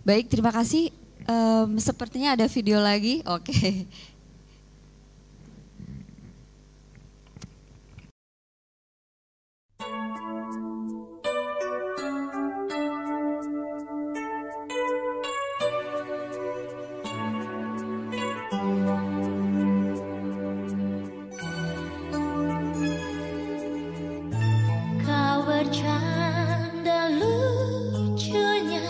Baik, terima kasih. Sepertinya ada video lagi. Oke. Kau bercanda lucunya,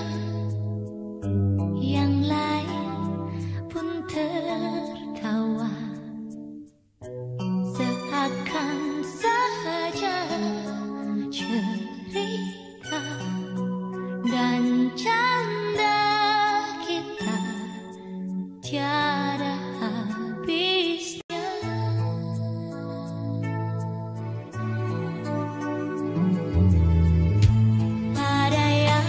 yang lain pun tertawa, seakan saja cerita dan canda kita tiada habisnya. Ada yang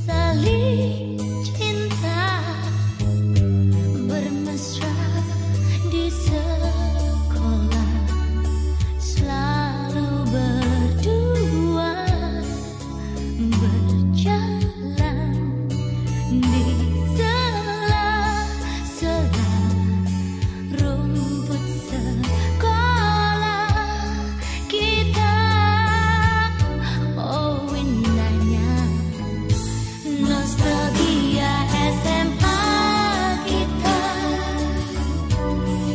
saling cinta, bermesra di sekolah, selalu berdua, berjalan di sela-sela rumput sekolah kita. Oh indahnya nostalgia SMA kita,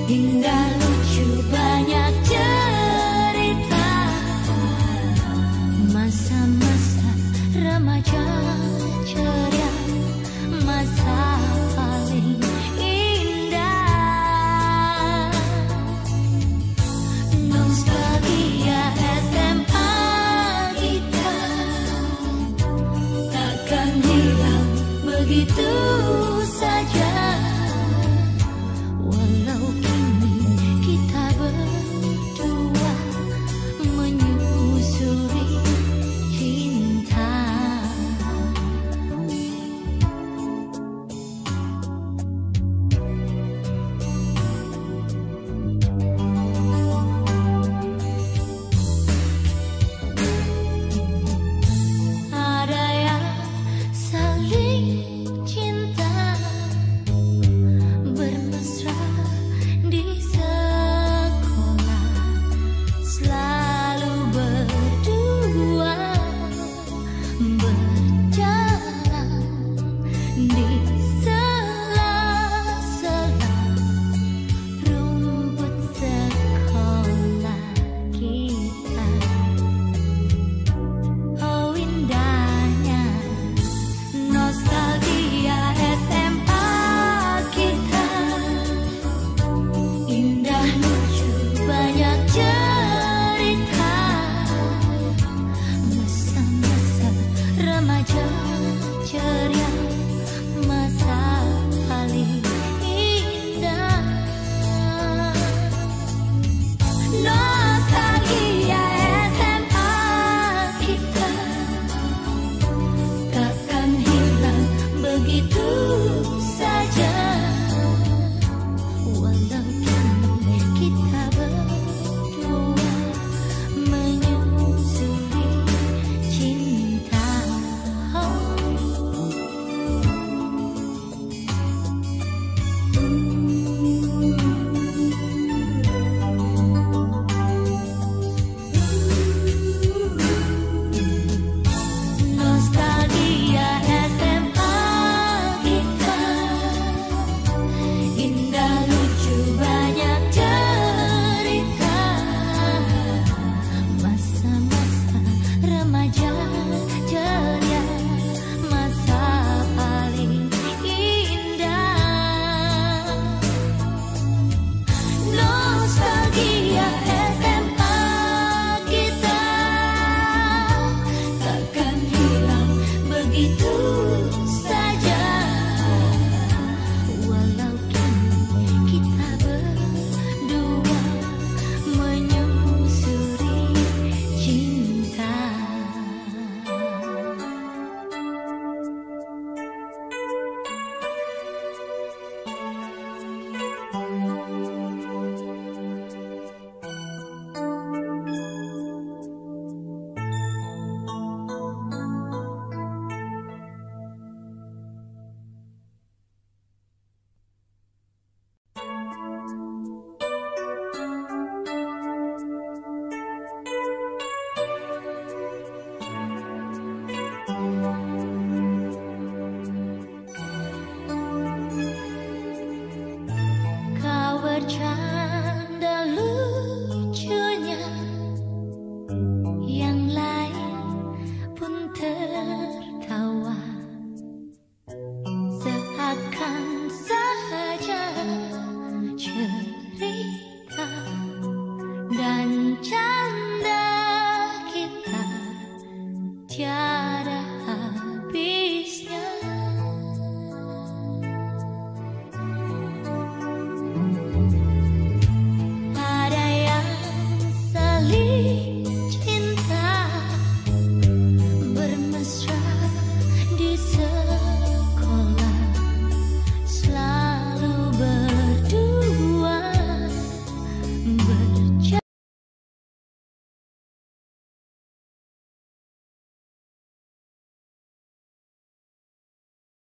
indah lucu banyak cerita, masa-masa remaja ceria, masa paling indah. Nostalgia SMA kita takkan hilang begitu saja, walau kini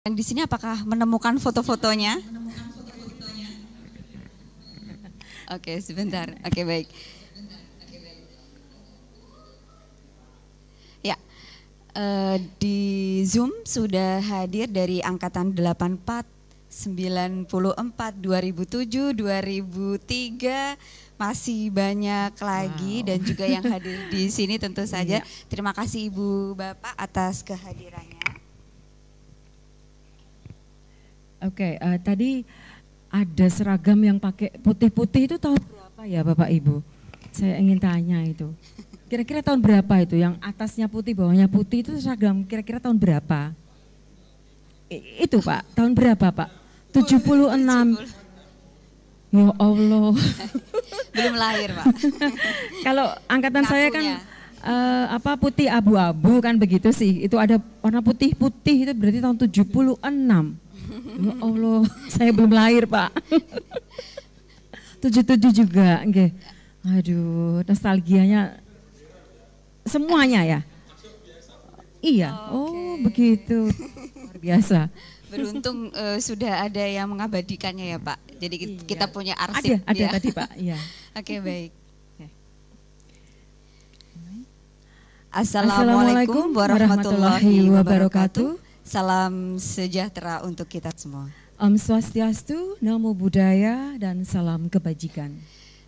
Yang di sini apakah menemukan foto-fotonya? Oke, sebentar. Oke, baik. Ya, di Zoom sudah hadir dari angkatan 84, 94, 2007, 2003, masih banyak lagi dan juga yang hadir di sini tentu saja. Terima kasih Ibu Bapak atas kehadirannya. Oke, tadi ada seragam yang pakai putih-putih itu tahun berapa ya Bapak Ibu? Saya ingin tanya itu. Kira-kira tahun berapa itu? Yang atasnya putih, bawahnya putih itu seragam kira-kira tahun berapa? Itu Pak, tahun berapa Pak? 76. Ya Allah. Belum lahir Pak. Kalau angkatan saya kan putih abu-abu kan begitu sih. Itu ada warna putih-putih itu berarti tahun 76. Ya Allah, saya belum lahir Pak. 77 juga, okay. Aduh, nostalgianya semuanya ya. Iya, oh begitu, luar biasa. Beruntung sudah ada yang mengabadikannya ya Pak. Jadi kita punya arsip. Ada tadi Pak. Iya. Oke, baik. Assalamualaikum warahmatullahi wabarakatuh. Salam sejahtera untuk kita semua. Om Swastiastu, Namo Buddhaya, dan salam kebajikan.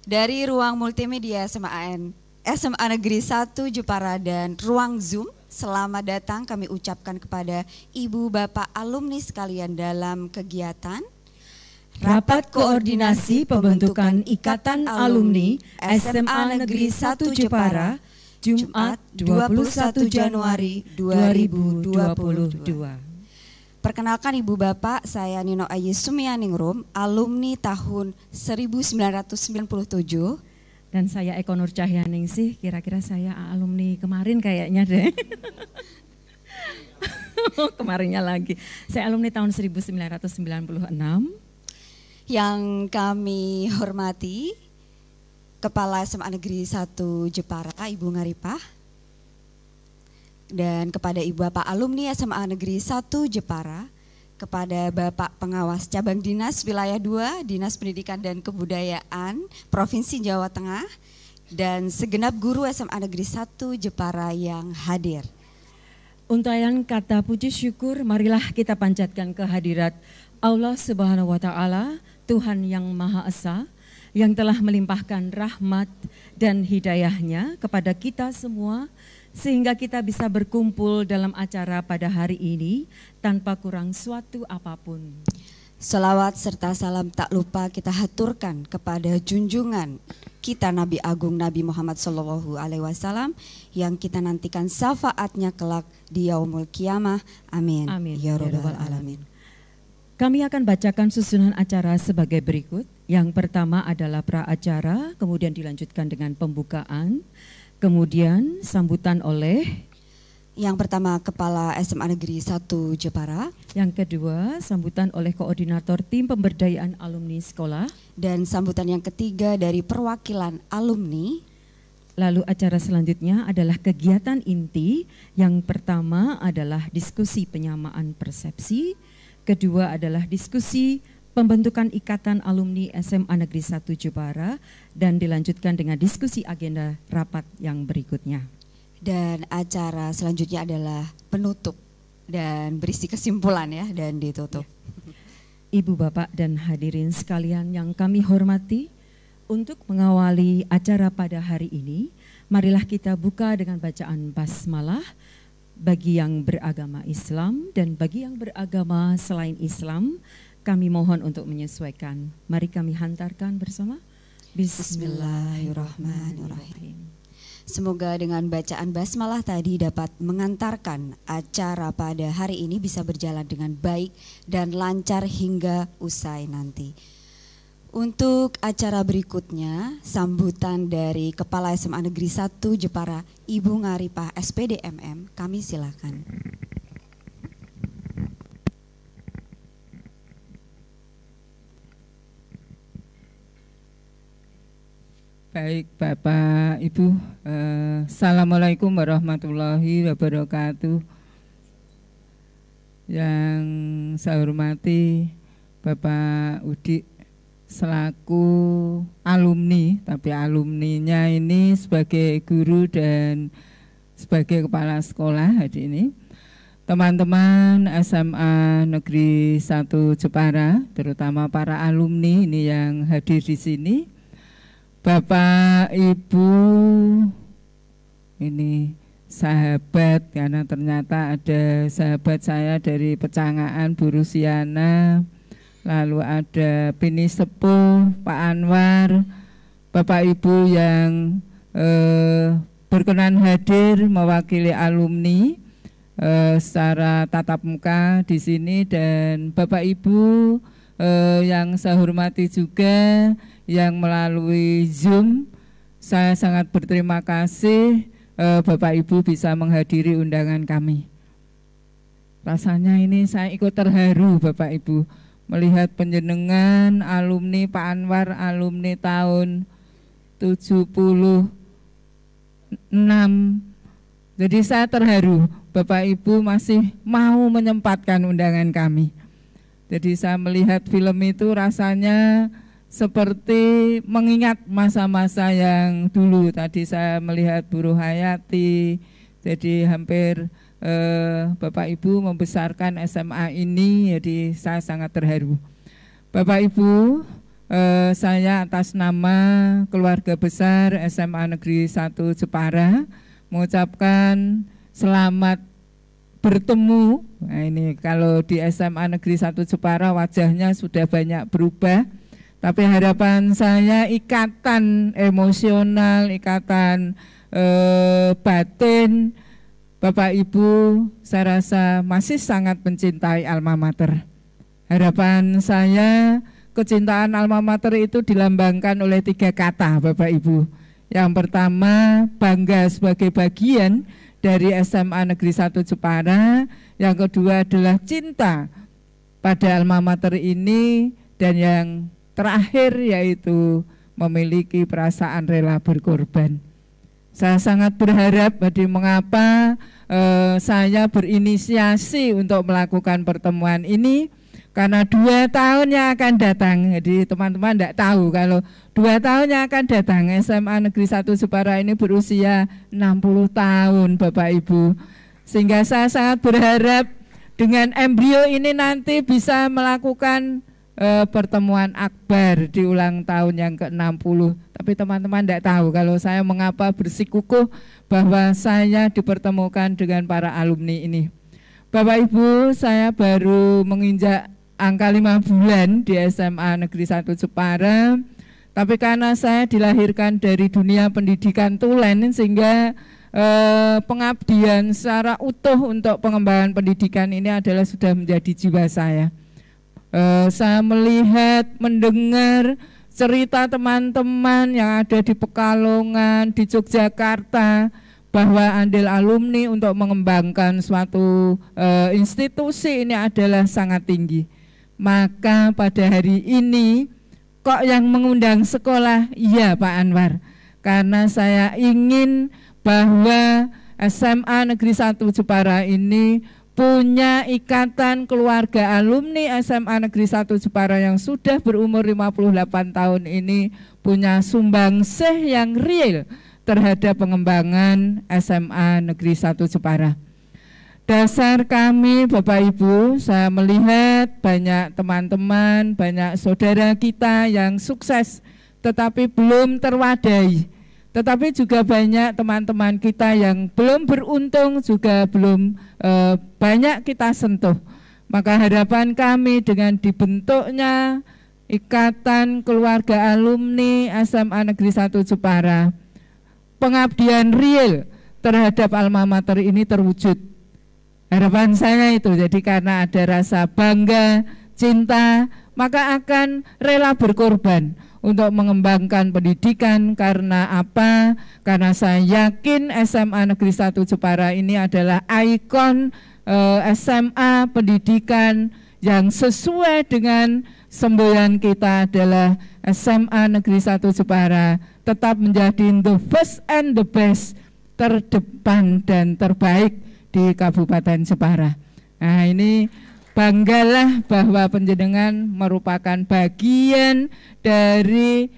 Dari ruang multimedia SMA Negeri 1 Jepara dan ruang Zoom, selamat datang kami ucapkan kepada Ibu Bapak alumni sekalian dalam kegiatan Rapat Koordinasi Pembentukan Ikatan Alumni SMA Negeri 1 Jepara, Jumat 21 Januari 2022. Perkenalkan Ibu Bapak, saya Nino Ayi Sumianingrum, alumni tahun 1997. Dan saya Eko Nur Cahyaningsih, kira-kira saya alumni kemarin kayaknya deh. Kemarinnya lagi. Saya alumni tahun 1996. Yang kami hormati Kepala SMA Negeri 1 Jepara, Ibu Ngaripah. Dan kepada Ibu Bapak alumni SMA Negeri 1 Jepara, kepada Bapak Pengawas Cabang Dinas Wilayah 2, Dinas Pendidikan dan Kebudayaan Provinsi Jawa Tengah, dan segenap guru SMA Negeri 1 Jepara yang hadir. Untayan kata puji syukur, marilah kita panjatkan kehadirat Allah Subhanahu wa Ta'ala, Tuhan yang Maha Esa, yang telah melimpahkan rahmat dan hidayahnya kepada kita semua, sehingga kita bisa berkumpul dalam acara pada hari ini tanpa kurang suatu apapun. Selawat serta salam tak lupa kita haturkan kepada junjungan kita Nabi Agung Nabi Muhammad SAW yang kita nantikan syafaatnya kelak di yaumul kiamah. Amin. Amin. Ya Rabbal Alamin. Kami akan bacakan susunan acara sebagai berikut. Yang pertama adalah pra-acara, kemudian dilanjutkan dengan pembukaan, kemudian sambutan oleh yang pertama Kepala SMA Negeri 1 Jepara, yang kedua sambutan oleh Koordinator Tim Pemberdayaan Alumni Sekolah, dan sambutan yang ketiga dari perwakilan alumni. Lalu acara selanjutnya adalah kegiatan inti. Yang pertama adalah diskusi penyamaan persepsi, kedua adalah diskusi pembentukan Ikatan Alumni SMA Negeri 1 Jepara, dan dilanjutkan dengan diskusi agenda rapat yang berikutnya. Dan acara selanjutnya adalah penutup dan berisi kesimpulan ya, dan ditutup. Ibu Bapak dan hadirin sekalian yang kami hormati, untuk mengawali acara pada hari ini, marilah kita buka dengan bacaan basmalah bagi yang beragama Islam dan bagi yang beragama selain Islam. Kami mohon untuk menyesuaikan. Mari kami hantarkan bersama. Bismillahirrahmanirrahim. Semoga dengan bacaan basmalah tadi dapat mengantarkan acara pada hari ini bisa berjalan dengan baik dan lancar hingga usai nanti. Untuk acara berikutnya, sambutan dari Kepala SMA Negeri 1 Jepara, Ibu Ngaripah SPD MM, kami silakan. Baik Bapak Ibu, Assalamualaikum warahmatullahi wabarakatuh. Yang yang saya hormati Bapak Udik selaku alumni, tapi alumninya ini sebagai guru dan sebagai kepala sekolah hari ini. Teman-teman SMA Negeri 1 Jepara, terutama para alumni ini yang hadir di sini. Bapak Ibu, ini sahabat, karena ternyata ada sahabat saya dari Pecangaan, Bu Rusiana, lalu ada Bini Sepuh, Pak Anwar, Bapak Ibu yang berkenan hadir mewakili alumni secara tatap muka di sini, dan Bapak Ibu yang saya hormati juga yang melalui Zoom. Saya sangat berterima kasih Bapak Ibu bisa menghadiri undangan kami. Rasanya ini saya ikut terharu Bapak Ibu melihat penjenengan alumni Pak Anwar, alumni tahun 76. Jadi saya terharu Bapak Ibu masih mau menyempatkan undangan kami. Jadi saya melihat film itu rasanya seperti mengingat masa-masa yang dulu. Tadi saya melihat Bu Ruhayati, jadi hampir Bapak Ibu membesarkan SMA ini, jadi saya sangat terharu. Bapak Ibu, saya atas nama keluarga besar SMA Negeri 1 Jepara mengucapkan selamat bertemu. Nah ini kalau di SMA Negeri 1 Jepara wajahnya sudah banyak berubah, tapi harapan saya ikatan emosional, ikatan batin Bapak Ibu, saya rasa masih sangat mencintai alma mater. Harapan saya kecintaan alma mater itu dilambangkan oleh 3 kata Bapak Ibu. Yang pertama, bangga sebagai bagian dari SMA Negeri 1 Jepara. Yang kedua adalah cinta pada alma mater ini, dan yang terakhir yaitu memiliki perasaan rela berkorban. Saya sangat berharap, jadi mengapa saya berinisiasi untuk melakukan pertemuan ini, karena 2 tahun yang akan datang. Jadi teman-teman tidak tahu kalau 2 tahun yang akan datang SMA Negeri 1 Jepara ini berusia 60 tahun Bapak Ibu. Sehingga saya sangat berharap dengan embrio ini nanti bisa melakukan pertemuan akbar di ulang tahun yang ke-60. Tapi teman-teman tidak tahu kalau saya mengapa bersikukuh bahwa saya dipertemukan dengan para alumni ini. Bapak Ibu, saya baru menginjak angka 5 bulan di SMA Negeri 1 Jepara, tapi karena saya dilahirkan dari dunia pendidikan tulen, sehingga pengabdian secara utuh untuk pengembangan pendidikan ini adalah sudah menjadi jiwa saya. Saya melihat, mendengar cerita teman-teman yang ada di Pekalongan, di Yogyakarta, bahwa andil alumni untuk mengembangkan suatu institusi ini adalah sangat tinggi. Maka pada hari ini kok yang mengundang sekolah? Iya Pak Anwar, karena saya ingin bahwa SMA Negeri 1 Jepara ini punya ikatan keluarga alumni SMA Negeri 1 Jepara yang sudah berumur 58 tahun ini punya sumbangsih yang real terhadap pengembangan SMA Negeri 1 Jepara. Dasar kami Bapak Ibu, saya melihat banyak teman-teman, banyak saudara kita yang sukses tetapi belum terwadai. Tetapi juga banyak teman-teman kita yang belum beruntung, juga belum banyak kita sentuh. Maka harapan kami dengan dibentuknya ikatan keluarga alumni SMA Negeri 1 Jepara, pengabdian real terhadap alma mater ini terwujud. Harapan saya itu, jadi karena ada rasa bangga, cinta, maka akan rela berkorban untuk mengembangkan pendidikan. Karena apa? Karena saya yakin SMA Negeri 1 Jepara ini adalah ikon SMA pendidikan yang sesuai dengan semboyan kita adalah SMA Negeri 1 Jepara tetap menjadi the first and the best, terdepan dan terbaik di Kabupaten Jepara. Nah ini banggalah bahwa panjenengan merupakan bagian dari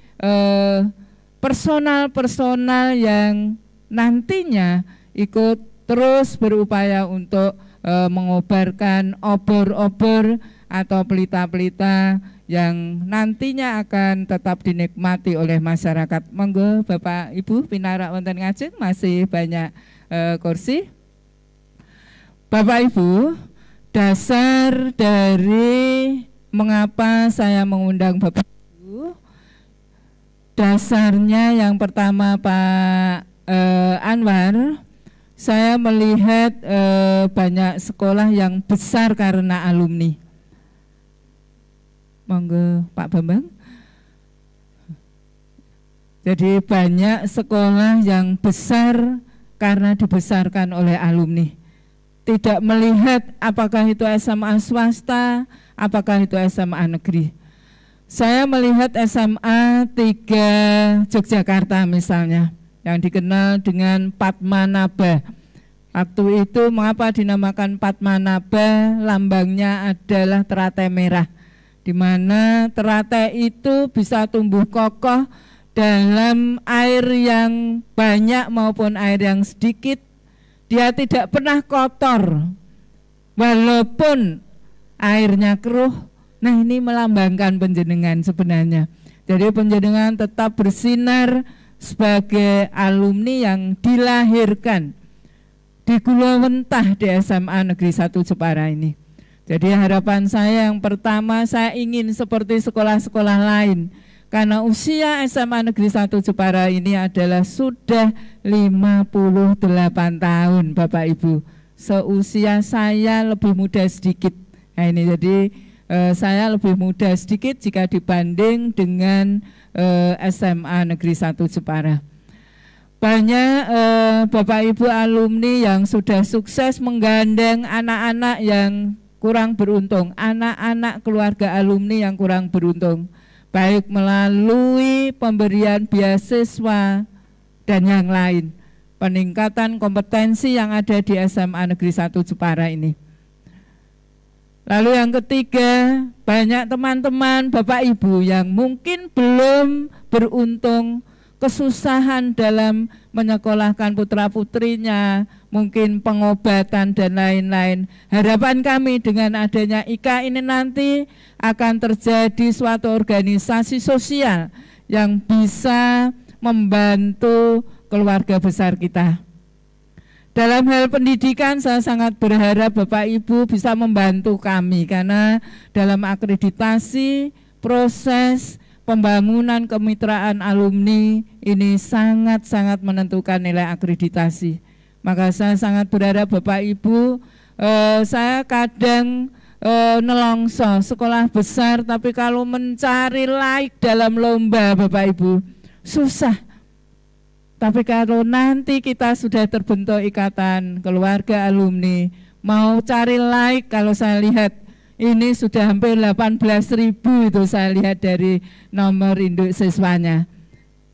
personal-personal yang nantinya ikut terus berupaya untuk mengobarkan obor-obor atau pelita-pelita yang nantinya akan tetap dinikmati oleh masyarakat. Monggo Bapak Ibu pinarak wonten ngajeng, masih banyak kursi. Bapak Ibu, dasar dari mengapa saya mengundang Bapak Ibu, dasarnya yang pertama Pak Anwar, saya melihat banyak sekolah yang besar karena alumni. Monggo Pak Bambang. Jadi banyak sekolah yang besar karena dibesarkan oleh alumni. Tidak melihat apakah itu SMA swasta, apakah itu SMA negeri. Saya melihat SMA 3 Yogyakarta misalnya, yang dikenal dengan Padmanaba. Waktu itu mengapa dinamakan Padmanaba? Lambangnya adalah teratai merah, di mana teratai itu bisa tumbuh kokoh dalam air yang banyak maupun air yang sedikit. Dia tidak pernah kotor walaupun airnya keruh. Nah, ini melambangkan panjenengan sebenarnya. Jadi panjenengan tetap bersinar sebagai alumni yang dilahirkan di Gulawentah di SMA Negeri 1 Jepara ini. Jadi harapan saya yang pertama, saya ingin seperti sekolah-sekolah lain. Karena usia SMA Negeri 1 Jepara ini adalah sudah 58 tahun Bapak Ibu. Seusia saya lebih muda sedikit. Nah ini jadi saya lebih muda sedikit jika dibanding dengan SMA Negeri 1 Jepara. Banyak Bapak Ibu alumni yang sudah sukses menggandeng anak-anak yang kurang beruntung, anak-anak keluarga alumni yang kurang beruntung, baik melalui pemberian beasiswa dan yang lain, peningkatan kompetensi yang ada di SMA Negeri 1 Jepara ini. Lalu yang ketiga, banyak teman-teman Bapak Ibu yang mungkin belum beruntung, kesusahan dalam menyekolahkan putra-putrinya, mungkin pengobatan dan lain-lain. Harapan kami dengan adanya IKA ini nanti akan terjadi suatu organisasi sosial yang bisa membantu keluarga besar kita. Dalam hal pendidikan saya sangat berharap Bapak Ibu bisa membantu kami, karena dalam akreditasi proses pembangunan kemitraan alumni ini sangat-sangat menentukan nilai akreditasi. Maka saya sangat berharap Bapak Ibu, saya kadang nelongso sekolah besar, tapi kalau mencari like dalam lomba Bapak Ibu susah. Tapi kalau nanti kita sudah terbentuk ikatan keluarga alumni, mau cari like, kalau saya lihat ini sudah hampir 18.000 itu saya lihat dari nomor induk siswanya.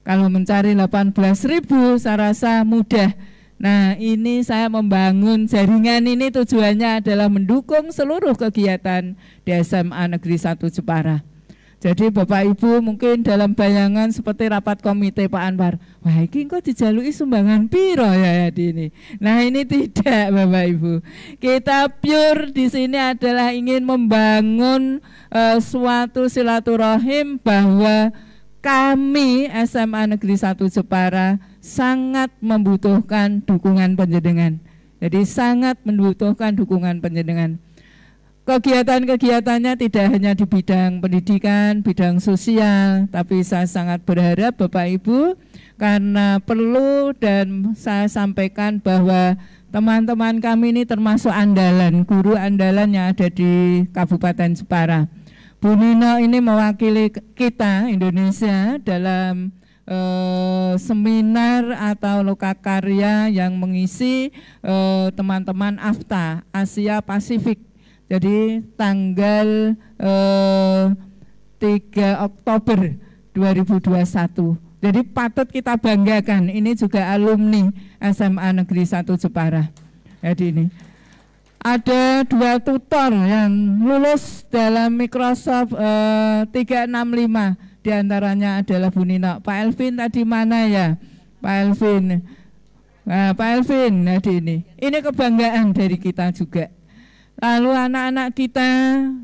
Kalau mencari 18.000 saya rasa mudah. Nah ini saya membangun jaringan ini tujuannya adalah mendukung seluruh kegiatan di SMA Negeri 1 Jepara. Jadi Bapak Ibu mungkin dalam bayangan seperti rapat komite Pak Anwar, wah ini kok dijalui sumbangan piro ya di ini. Nah ini tidak Bapak Ibu. Kita pure di sini adalah ingin membangun suatu silaturahim bahwa kami SMA Negeri 1 Jepara sangat membutuhkan dukungan panjenengan. Jadi sangat membutuhkan dukungan panjenengan. Kegiatan-kegiatannya tidak hanya di bidang pendidikan, bidang sosial, tapi saya sangat berharap Bapak Ibu, karena perlu dan saya sampaikan bahwa teman-teman kami ini termasuk andalan, guru andalan yang ada di Kabupaten Jepara. Bu Nino ini mewakili kita Indonesia dalam seminar atau lokakarya yang mengisi teman-teman AFTA, Asia Pasifik. Jadi tanggal 3 Oktober 2021. Jadi patut kita banggakan, ini juga alumni SMA Negeri 1 Jepara. Jadi ini. ada 2 tutor yang lulus dalam Microsoft 365, diantaranya adalah Bu Nino. Pak Elvin tadi mana ya? Pak Elvin. Nah, Pak Elvin, ini kebanggaan dari kita juga. Lalu anak-anak kita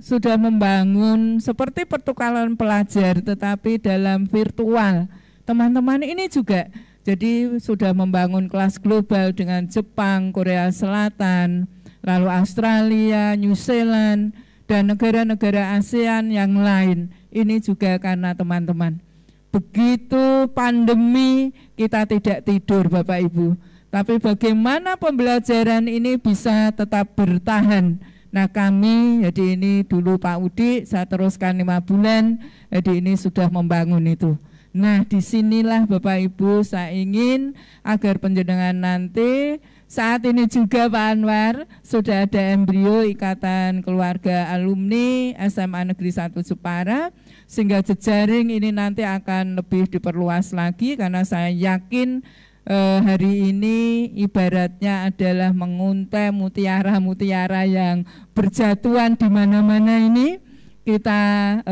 sudah membangun seperti pertukaran pelajar tetapi dalam virtual. Teman-teman ini juga jadi sudah membangun kelas global dengan Jepang, Korea Selatan, lalu Australia, New Zealand, dan negara-negara ASEAN yang lain. Ini juga karena teman-teman. Begitu pandemi kita tidak tidur Bapak Ibu. Tapi bagaimana pembelajaran ini bisa tetap bertahan. Nah kami, jadi ini dulu Pak Udi, saya teruskan 5 bulan, jadi ini sudah membangun itu. Nah disinilah Bapak Ibu saya ingin agar penjenengan nanti, saat ini juga Pak Anwar, sudah ada embrio Ikatan Keluarga Alumni SMA Negeri 1 Jepara, sehingga jejaring ini nanti akan lebih diperluas lagi karena saya yakin hari ini ibaratnya adalah menguntai mutiara-mutiara yang berjatuhan di mana-mana ini kita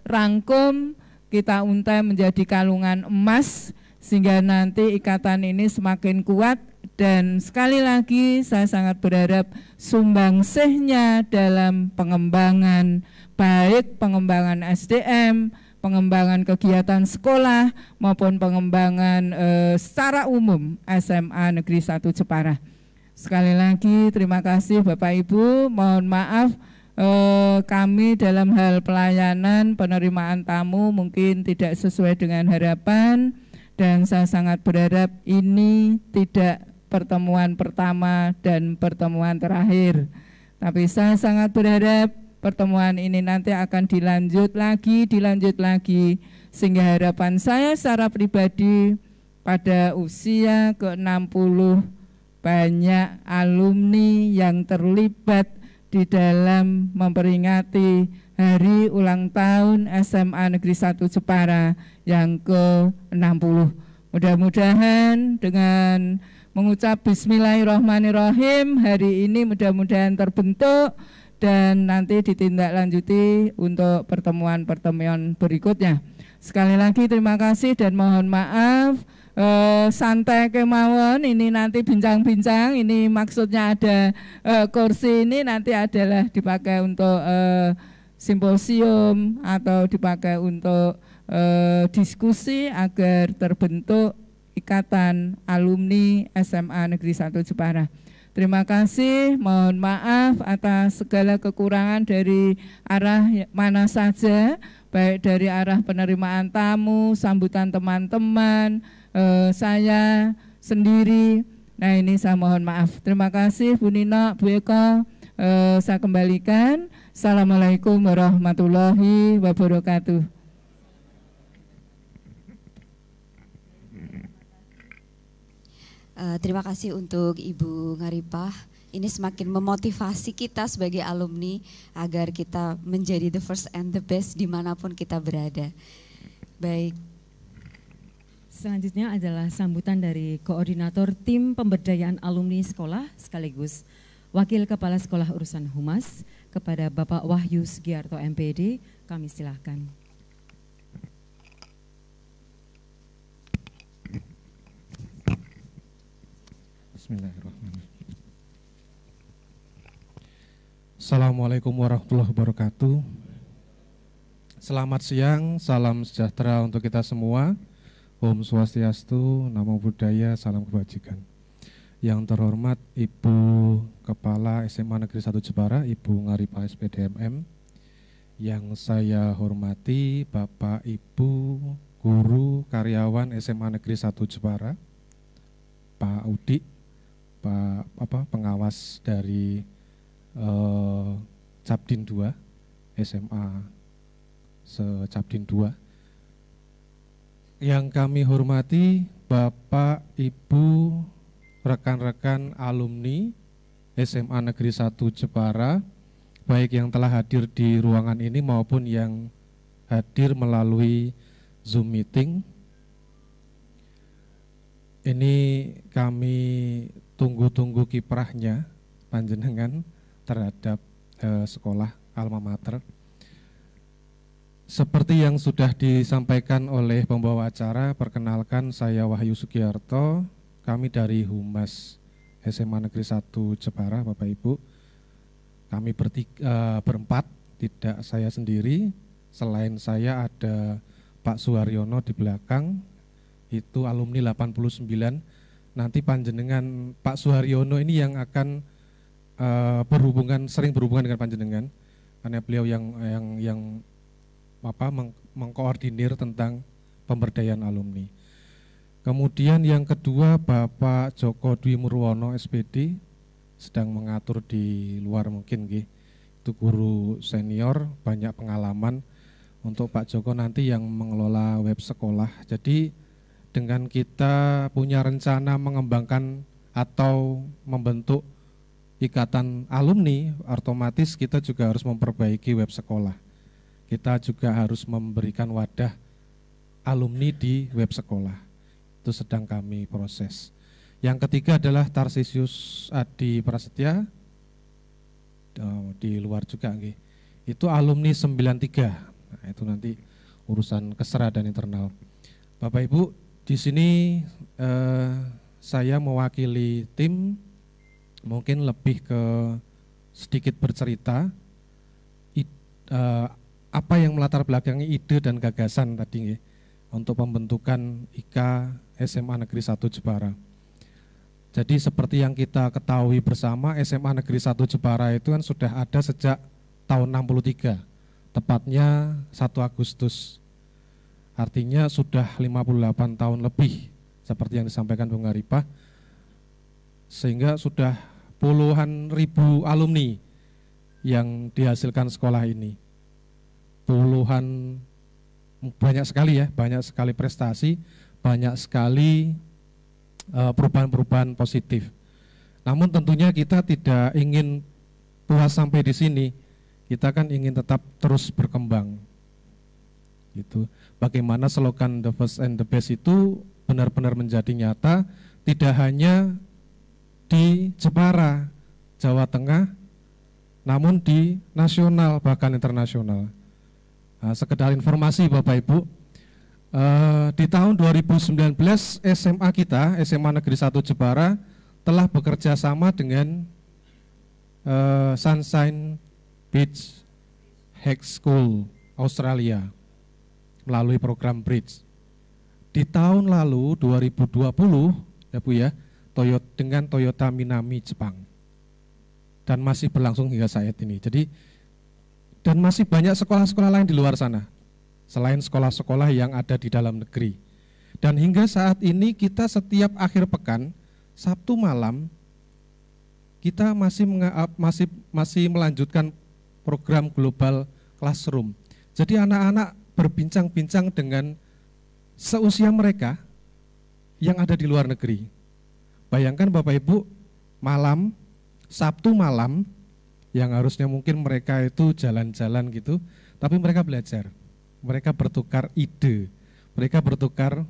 rangkum, kita untai menjadi kalungan emas sehingga nanti ikatan ini semakin kuat. Dan sekali lagi saya sangat berharap sumbangsihnya dalam pengembangan baik pengembangan SDM, pengembangan kegiatan sekolah maupun pengembangan secara umum SMA Negeri 1 Jepara. Sekali lagi terima kasih Bapak Ibu, mohon maaf kami dalam hal pelayanan penerimaan tamu mungkin tidak sesuai dengan harapan dan saya sangat berharap ini tidak pertemuan pertama dan pertemuan terakhir. Tapi saya sangat berharap pertemuan ini nanti akan dilanjut lagi, sehingga harapan saya secara pribadi pada usia ke-60 banyak alumni yang terlibat di dalam memperingati hari ulang tahun SMA Negeri 1 Jepara yang ke-60. Mudah-mudahan dengan mengucap Bismillahirrahmanirrahim hari ini mudah-mudahan terbentuk dan nanti ditindaklanjuti untuk pertemuan-pertemuan berikutnya. Sekali lagi terima kasih dan mohon maaf santai kemawon ini nanti bincang-bincang ini maksudnya ada kursi ini nanti adalah dipakai untuk simposium atau dipakai untuk diskusi agar terbentuk Ikatan Alumni SMA Negeri 1 Jepara. Terima kasih, mohon maaf atas segala kekurangan dari arah mana saja, baik dari arah penerimaan tamu, sambutan teman-teman, saya sendiri. Nah ini saya mohon maaf. Terima kasih Bu Nino, Bu Eko, saya kembalikan. Assalamualaikum warahmatullahi wabarakatuh. Terima kasih untuk Ibu Ngaripah. Ini semakin memotivasi kita sebagai alumni agar kita menjadi the first and the best dimanapun kita berada. Baik. Selanjutnya adalah sambutan dari Koordinator Tim Pemberdayaan Alumni Sekolah sekaligus Wakil Kepala Sekolah Urusan Humas kepada Bapak Wahyu Sugiarto MPD. Kami silakan. Bismillahirrahmanirrahim. Assalamualaikum warahmatullahi wabarakatuh. Selamat siang, salam sejahtera untuk kita semua. Om Swastiastu, Namo Buddhaya, salam kebajikan. Yang terhormat Ibu Kepala SMA Negeri 1 Jepara, Ibu Ngaripah SPDMM. Yang saya hormati Bapak Ibu Guru Karyawan SMA Negeri 1 Jepara, Pak Udi, Pak pengawas dari Capdin 2 SMA Capdin 2. Yang kami hormati Bapak Ibu rekan-rekan alumni SMA Negeri 1 Jepara, baik yang telah hadir di ruangan ini maupun yang hadir melalui Zoom meeting. Ini kami tunggu-tunggu kiprahnya panjenengan terhadap sekolah alma mater. Seperti yang sudah disampaikan oleh pembawa acara, perkenalkan saya Wahyu Sugiarto, kami dari Humas SMA Negeri 1 Jepara, Bapak Ibu. Kami berempat, tidak saya sendiri. Selain saya ada Pak Suharyono di belakang, itu alumni 89. Nanti panjenengan Pak Suharyono ini yang akan sering berhubungan dengan panjenengan, karena beliau yang mengkoordinir tentang pemberdayaan alumni. Kemudian yang kedua Bapak Joko Dwi Murwono SPD, sedang mengatur di luar mungkin itu guru senior, banyak pengalaman. Untuk Pak Joko nanti yang mengelola web sekolah. Jadi dengan kita punya rencana mengembangkan atau membentuk ikatan alumni, otomatis kita juga harus memperbaiki web sekolah. Kita juga harus memberikan wadah alumni di web sekolah. Itu sedang kami proses. Yang ketiga adalah Tarsisius Adi Prasetya, di luar juga. Itu alumni 93. Nah, itu nanti urusan kesra dan internal. Bapak Ibu, di sini saya mewakili tim, mungkin lebih ke sedikit bercerita apa yang melatar belakangi ide dan gagasan tadi untuk pembentukan IK SMA Negeri 1 Jepara. Jadi seperti yang kita ketahui bersama, SMA Negeri 1 Jepara itu kan sudah ada sejak tahun 63, tepatnya 1 Agustus. Artinya sudah 58 tahun lebih, seperti yang disampaikan Bung Haripah, sehingga sudah puluhan ribu alumni yang dihasilkan sekolah ini. Banyak sekali prestasi, banyak sekali perubahan-perubahan positif. Namun tentunya kita tidak ingin puas sampai di sini. Kita kan ingin tetap terus berkembang. Gitu. Bagaimana slogan the first and the best itu benar-benar menjadi nyata, tidak hanya di Jepara, Jawa Tengah, namun di nasional bahkan internasional. Nah, sekedar informasi Bapak Ibu, di tahun 2019 SMA kita, SMA Negeri 1 Jepara, telah bekerja sama dengan Sunshine Beach High School Australia melalui program Bridge. Di tahun lalu 2020 ya Bu ya, dengan Toyota Minami Jepang, dan masih berlangsung hingga saat ini. Dan masih banyak sekolah-sekolah lain di luar sana, selain sekolah-sekolah yang ada di dalam negeri. Dan hingga saat ini kita setiap akhir pekan, Sabtu malam, kita masih melanjutkan program Global Classroom. Jadi anak-anak berbincang-bincang dengan seusia mereka yang ada di luar negeri. Bayangkan Bapak Ibu, Sabtu malam, yang harusnya mungkin mereka itu jalan-jalan gitu, tapi mereka belajar, mereka bertukar ide, mereka bertukar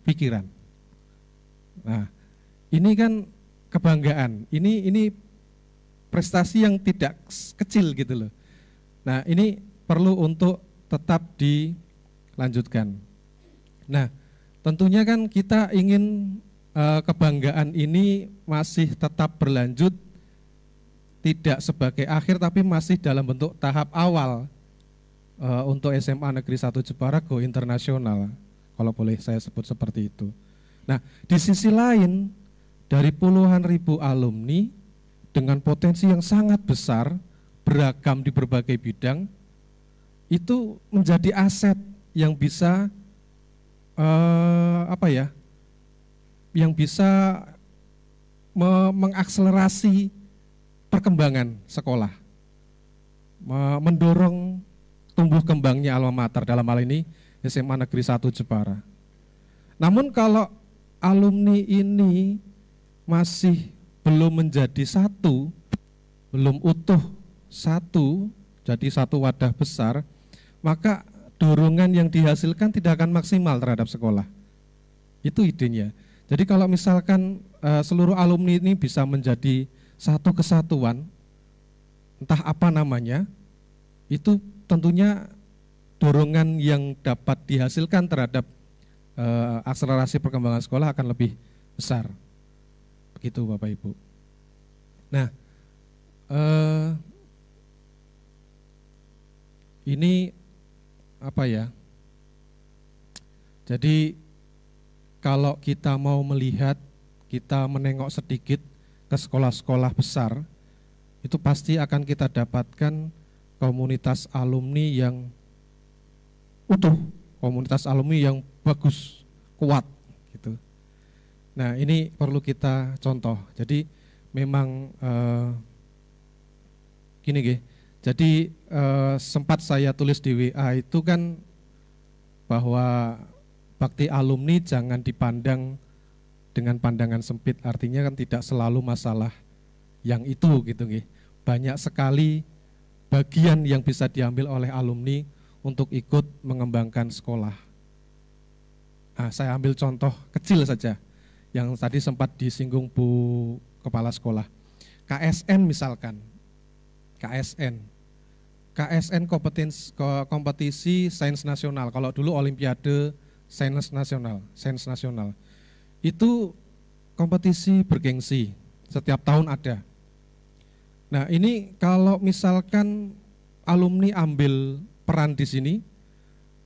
pikiran. Nah, ini kan kebanggaan, ini prestasi yang tidak kecil gitu loh. Nah, ini perlu untuk tetap dilanjutkan. Nah, tentunya kan kita ingin kebanggaan ini masih tetap berlanjut, tidak sebagai akhir tapi masih dalam bentuk tahap awal untuk SMA Negeri 1 Jepara go internasional, kalau boleh saya sebut seperti itu. Nah, di sisi lain dari puluhan ribu alumni dengan potensi yang sangat besar, beragam di berbagai bidang, itu menjadi aset yang bisa yang bisa mengakselerasi perkembangan sekolah, mendorong tumbuh kembangnya alma mater, dalam hal ini SMA Negeri 1 Jepara. Namun kalau alumni ini masih belum menjadi satu, belum utuh satu, jadi satu wadah besar, maka dorongan yang dihasilkan tidak akan maksimal terhadap sekolah. Itu idenya. Jadi kalau misalkan seluruh alumni ini bisa menjadi satu kesatuan, entah apa namanya, itu tentunya dorongan yang dapat dihasilkan terhadap akselerasi perkembangan sekolah akan lebih besar. Begitu Bapak Ibu. Nah, ini apa ya? Jadi kalau kita mau melihat, kita menengok sedikit ke sekolah-sekolah besar, itu pasti akan kita dapatkan komunitas alumni yang utuh, komunitas alumni yang bagus, kuat gitu. Nah, ini perlu kita contoh. Jadi memang gini nggih. Jadi sempat saya tulis di WA itu kan bahwa bakti alumni jangan dipandang dengan pandangan sempit, artinya kan tidak selalu masalah yang itu gitu nggih. Banyak sekali bagian yang bisa diambil oleh alumni untuk ikut mengembangkan sekolah. Nah, saya ambil contoh kecil saja yang tadi sempat disinggung Bu Kepala Sekolah. KSN misalkan, KSN kompetisi sains nasional. Kalau dulu Olimpiade sains nasional. Itu kompetisi bergengsi, setiap tahun ada. Nah, ini kalau misalkan alumni ambil peran di sini,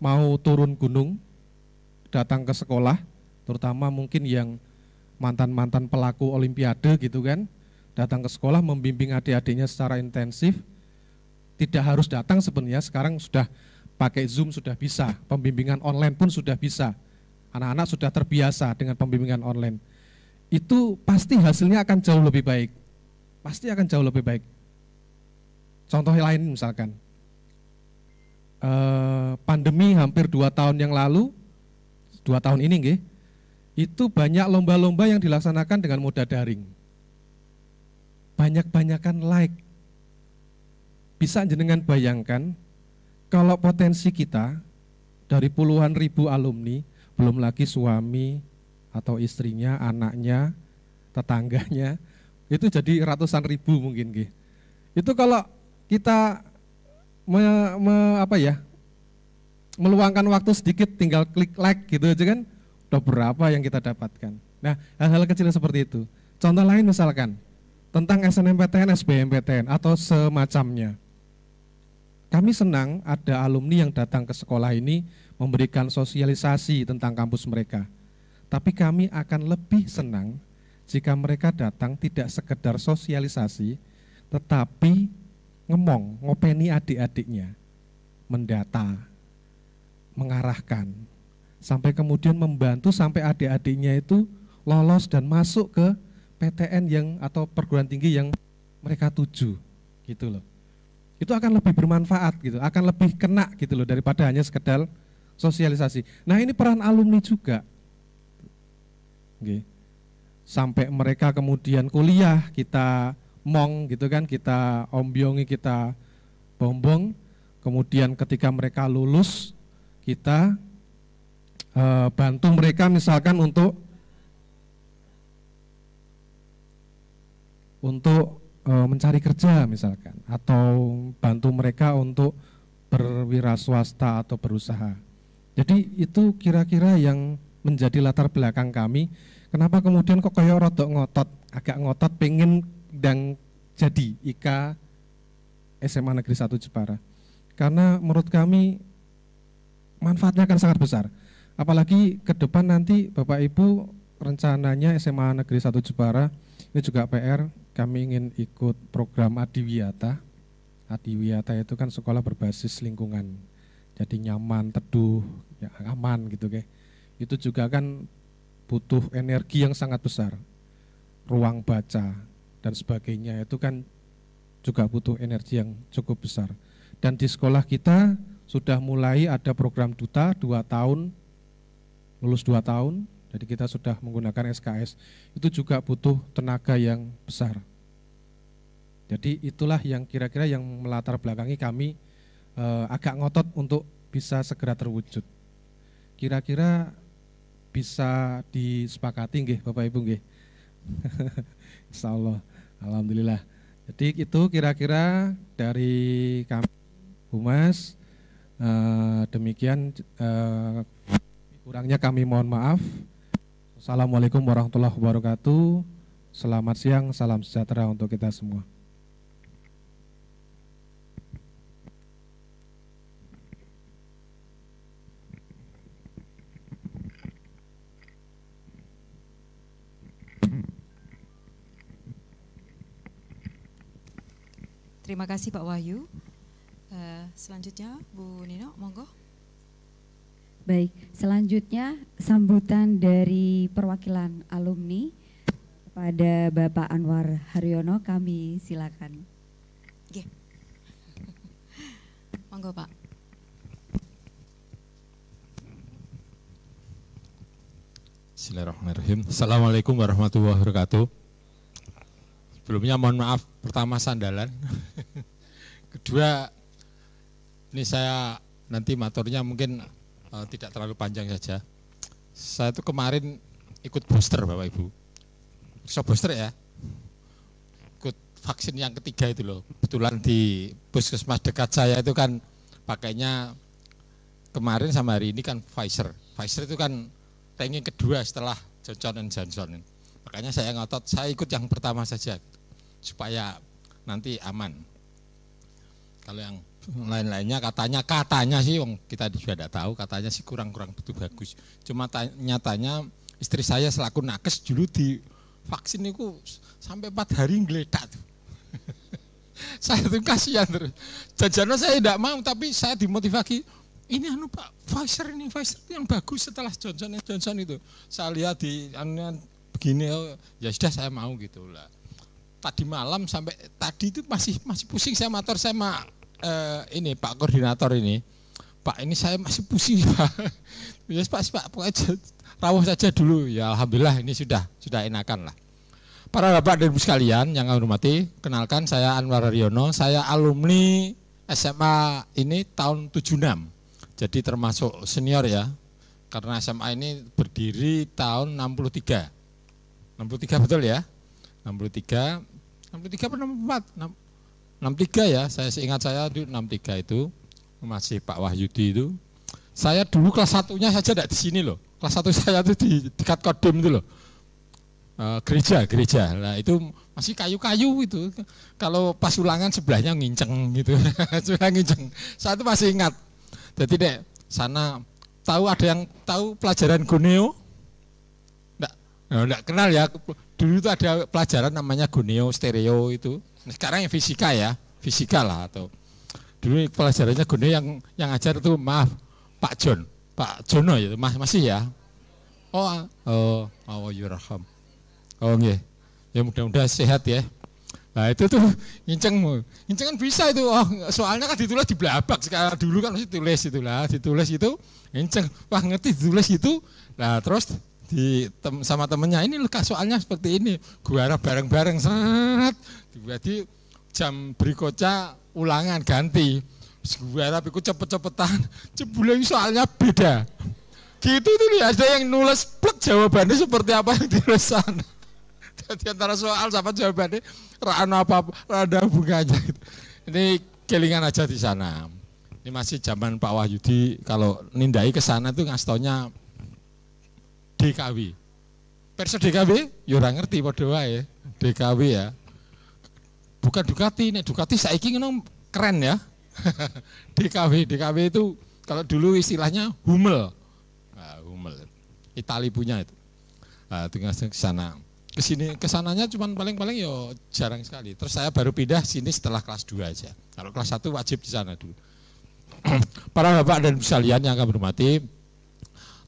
mau turun gunung, datang ke sekolah, terutama mungkin yang mantan-mantan pelaku Olimpiade gitu kan, datang ke sekolah membimbing adik-adiknya secara intensif. Tidak harus datang sebenarnya, sekarang sudah pakai Zoom sudah bisa, pembimbingan online pun sudah bisa. Anak-anak sudah terbiasa dengan pembimbingan online. Itu pasti hasilnya akan jauh lebih baik. Pasti akan jauh lebih baik. Contoh lain misalkan, pandemi hampir 2 tahun yang lalu, 2 tahun ini nggih, itu banyak lomba-lomba yang dilaksanakan dengan moda daring. Banyak-banyakan like. Bisa jenengan bayangkan kalau potensi kita dari puluhan ribu alumni, belum lagi suami atau istrinya, anaknya, tetangganya, itu jadi ratusan ribu mungkin. Itu kalau kita meluangkan waktu sedikit, tinggal klik like gitu aja kan, udah berapa yang kita dapatkan. Nah, hal-hal kecil seperti itu. Contoh lain misalkan, tentang SNMPTN, SBMPTN atau semacamnya. Kami senang ada alumni yang datang ke sekolah ini memberikan sosialisasi tentang kampus mereka. Tapi kami akan lebih senang jika mereka datang tidak sekedar sosialisasi, tetapi ngopeni adik-adiknya, mendata, mengarahkan, sampai kemudian membantu sampai adik-adiknya itu lolos dan masuk ke PTN yang atau perguruan tinggi yang mereka tuju, gitu loh. Itu akan lebih bermanfaat gitu, akan lebih kena gitu loh daripada hanya sekedar sosialisasi. Nah, ini peran alumni juga. Oke. Sampai mereka kemudian kuliah, kita mong gitu kan, kita ombyongi, kita bombong. Kemudian ketika mereka lulus, kita bantu mereka misalkan untuk mencari kerja misalkan, atau bantu mereka untuk berwira swasta atau berusaha. Jadi itu kira-kira yang menjadi latar belakang kami. Kenapa kemudian kok kayak agak ngotot pengen dan jadi IK SMA Negeri 1 Jepara. Karena menurut kami manfaatnya akan sangat besar. Apalagi ke depan nanti Bapak Ibu rencananya SMA Negeri 1 Jepara, ini juga PR, kami ingin ikut program Adiwiyata. Adiwiyata itu kan sekolah berbasis lingkungan, jadi nyaman, teduh, ya, aman gitu kayak. Itu juga kan butuh energi yang sangat besar, ruang baca dan sebagainya itu kan juga butuh energi yang cukup besar. Dan di sekolah kita sudah mulai ada program duta 2 tahun, lulus 2 tahun, jadi kita sudah menggunakan SKS. Itu juga butuh tenaga yang besar. Jadi itulah yang kira-kira yang melatar belakangi kami agak ngotot untuk bisa segera terwujud. Kira-kira bisa disepakati nggih Bapak Ibu nggih. Insyaallah. Alhamdulillah. Jadi itu kira-kira dari kami Humas. Demikian kurangnya kami mohon maaf. Assalamualaikum warahmatullahi wabarakatuh. Selamat siang, salam sejahtera untuk kita semua. Terima kasih Pak Wahyu. Selanjutnya Bu Nino, monggo. Baik, selanjutnya sambutan dari perwakilan alumni kepada Bapak Anwar Haryono, kami silakan. Oke. Monggo Pak. Bismillahirrahmanirrahim. Assalamualaikum warahmatullahi wabarakatuh. Sebelumnya mohon maaf, pertama sandalan. Kedua, ini saya nanti maturnya mungkin tidak terlalu panjang saja. Saya itu kemarin ikut booster Bapak Ibu. So booster ya, ikut vaksin yang ketiga itu loh. Kebetulan di puskesmas dekat saya itu kan pakainya kemarin sama hari ini kan Pfizer. Pfizer itu kan ranking kedua setelah Johnson & Johnson. Makanya saya ngotot, saya ikut yang pertama saja supaya nanti aman. Kalau yang lain-lainnya katanya sih, kita juga tidak tahu, katanya sih kurang-kurang begitu bagus. Cuma nyatanya istri saya selaku nakes dulu di vaksin itu sampai 4 hari ngeledak tuh. Saya tuh kasihan terus. Jajanan saya tidak mau, tapi saya dimotivasi. Ini Pak, Pfizer itu yang bagus setelah Johnson itu. Saya lihat di begini, ya sudah saya mau gitu lah. Tadi malam sampai tadi itu masih pusing saya motor sama ini Pak Koordinator ini. Pak, ini saya masih pusing Pak. Ya Pak, pokoknya rawuh saja dulu. Ya alhamdulillah ini sudah enakan lah. Para Bapak dan Ibu sekalian yang kami hormati, kenalkan saya Anwar Haryono, saya alumni SMA ini tahun 76. Jadi termasuk senior ya. Karena SMA ini berdiri tahun 63. 63 betul ya? 63 apa 64? 63 ya, saya seingat saya di 63 itu masih Pak Wahyudi itu. Saya dulu kelas 1-nya saja tidak di sini loh. Kelas 1 saya itu di dekat Kodim itu loh. Gereja. Nah, itu masih kayu-kayu itu. Kalau pas ulangan sebelahnya nginceng gitu. Sebelah nginceng. Saya itu masih ingat. Jadi dek, sana ada yang tahu pelajaran Goneo? Enggak kenal ya. Dulu itu ada pelajaran namanya Goneo stereo itu. Sekarang yang fisika lah atau dulu pelajarannya Goneo yang ajar itu maaf Pak Jono ya, masih ya. Oh yuraham. Oh nggih. Ya mudah-mudahan sehat ya. Nah itu tuh nginceng kan bisa itu. Oh, soalnya kan ditulis di belabak. Sekarang dulu kan masih ditulis itu nginceng. Wah ngerti ditulis itu. Nah terus sama temennya ini soalnya seperti ini, gua harap bareng-bareng seret, jadi jam berikutnya ulangan ganti, gua harap ikut cepet-cepetan, jebule soalnya beda, gitu tuh nih ada yang nulis plek jawabannya seperti apa yang ditulis sana, jadi antara soal sama jawabannya rada hubungannya gitu. Ini kelingan aja di sana, ini masih zaman Pak Wahyudi kalau nindai ke sana tuh ngasih DKW. Perso DKW, ya ora ngerti padha wae. DKW ya. Bukan Ducati, nek Ducati saiki ngono keren ya. DKW itu kalau dulu istilahnya Hummel. Nah, Hummel. Itali punya itu. Nah, tinggal ke sana. Ke sananya cuman paling-paling ya jarang sekali. Terus saya baru pindah sini setelah kelas 2 aja. Kalau kelas 1 wajib di sana dulu. Para Bapak dan Ibu sekalian yang kami hormati,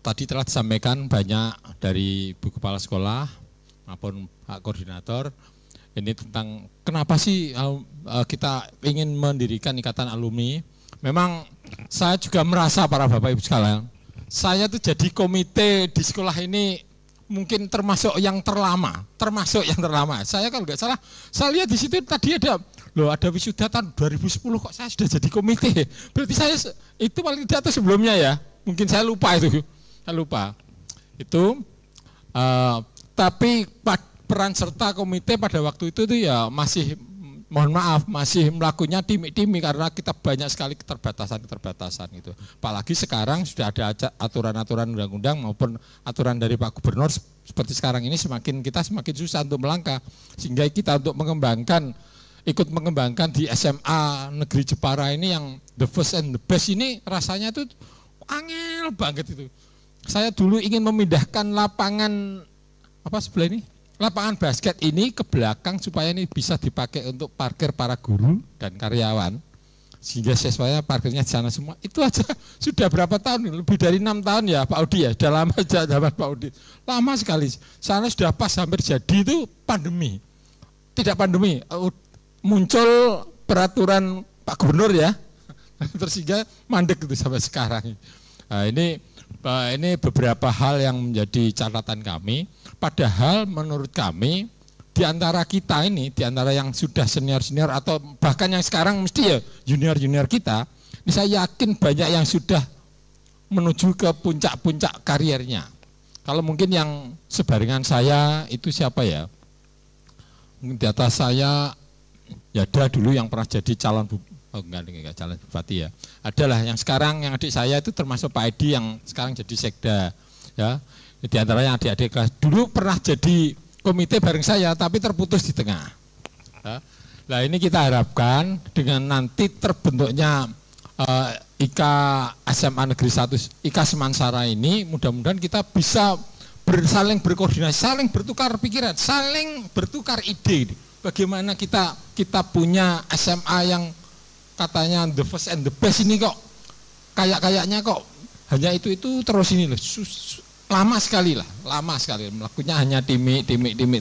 tadi telah disampaikan banyak dari Bu Kepala Sekolah maupun Pak Koordinator ini tentang kenapa sih kita ingin mendirikan Ikatan Alumni. Memang saya juga merasa para Bapak Ibu sekalian, saya tuh jadi komite di sekolah ini mungkin termasuk yang terlama. Saya kalau nggak salah, saya lihat di situ tadi ada wisuda tahun 2010 kok saya sudah jadi komite. Berarti saya itu paling tidak atau sebelumnya ya. Mungkin saya lupa itu. Itu tapi peran serta komite pada waktu itu ya masih, mohon maaf, masih melakukannya timik-timik karena kita banyak sekali keterbatasan gitu. Apalagi sekarang sudah ada aturan-aturan undang-undang maupun aturan dari Pak Gubernur seperti sekarang ini kita semakin susah untuk melangkah, sehingga kita untuk ikut mengembangkan di SMA Negeri Jepara ini yang the first and the best ini rasanya itu angel banget itu. Saya dulu ingin memindahkan lapangan sebelah ini, lapangan basket ini ke belakang supaya ini bisa dipakai untuk parkir para guru dan karyawan, sehingga siswanya parkirnya di sana semua. Itu aja sudah berapa tahun, lebih dari 6 tahun ya Pak Udi ya, sudah lama zaman Pak Udi, lama sekali. Sana sudah pas hampir jadi itu pandemi, tidak pandemi, muncul peraturan Pak Gubernur ya, terus sehingga mandek itu sampai sekarang. Nah, ini beberapa hal yang menjadi catatan kami. Padahal menurut kami di antara kita ini, di antara yang sudah senior-senior atau bahkan yang sekarang mesti ya junior-junior kita, ini saya yakin banyak yang sudah menuju ke puncak-puncak karirnya. Kalau mungkin yang sebarengan saya itu siapa ya? Mungkin di atas saya ya ada dulu yang pernah jadi calon enggak calon bupati ya. Adalah yang sekarang yang adik saya itu termasuk Pak Edi yang sekarang jadi sekda ya. Di antara yang adik-adik kelas dulu pernah jadi komite bareng saya tapi terputus di tengah. Ya. Nah ini kita harapkan dengan nanti terbentuknya IKA SMA Negeri 1 IKA Semansara ini mudah-mudahan kita bisa saling berkoordinasi, saling bertukar pikiran, saling bertukar ide. Bagaimana kita punya SMA yang katanya the first and the best ini kok kayaknya kok hanya itu terus ini loh. Lama sekali melakukannya hanya timik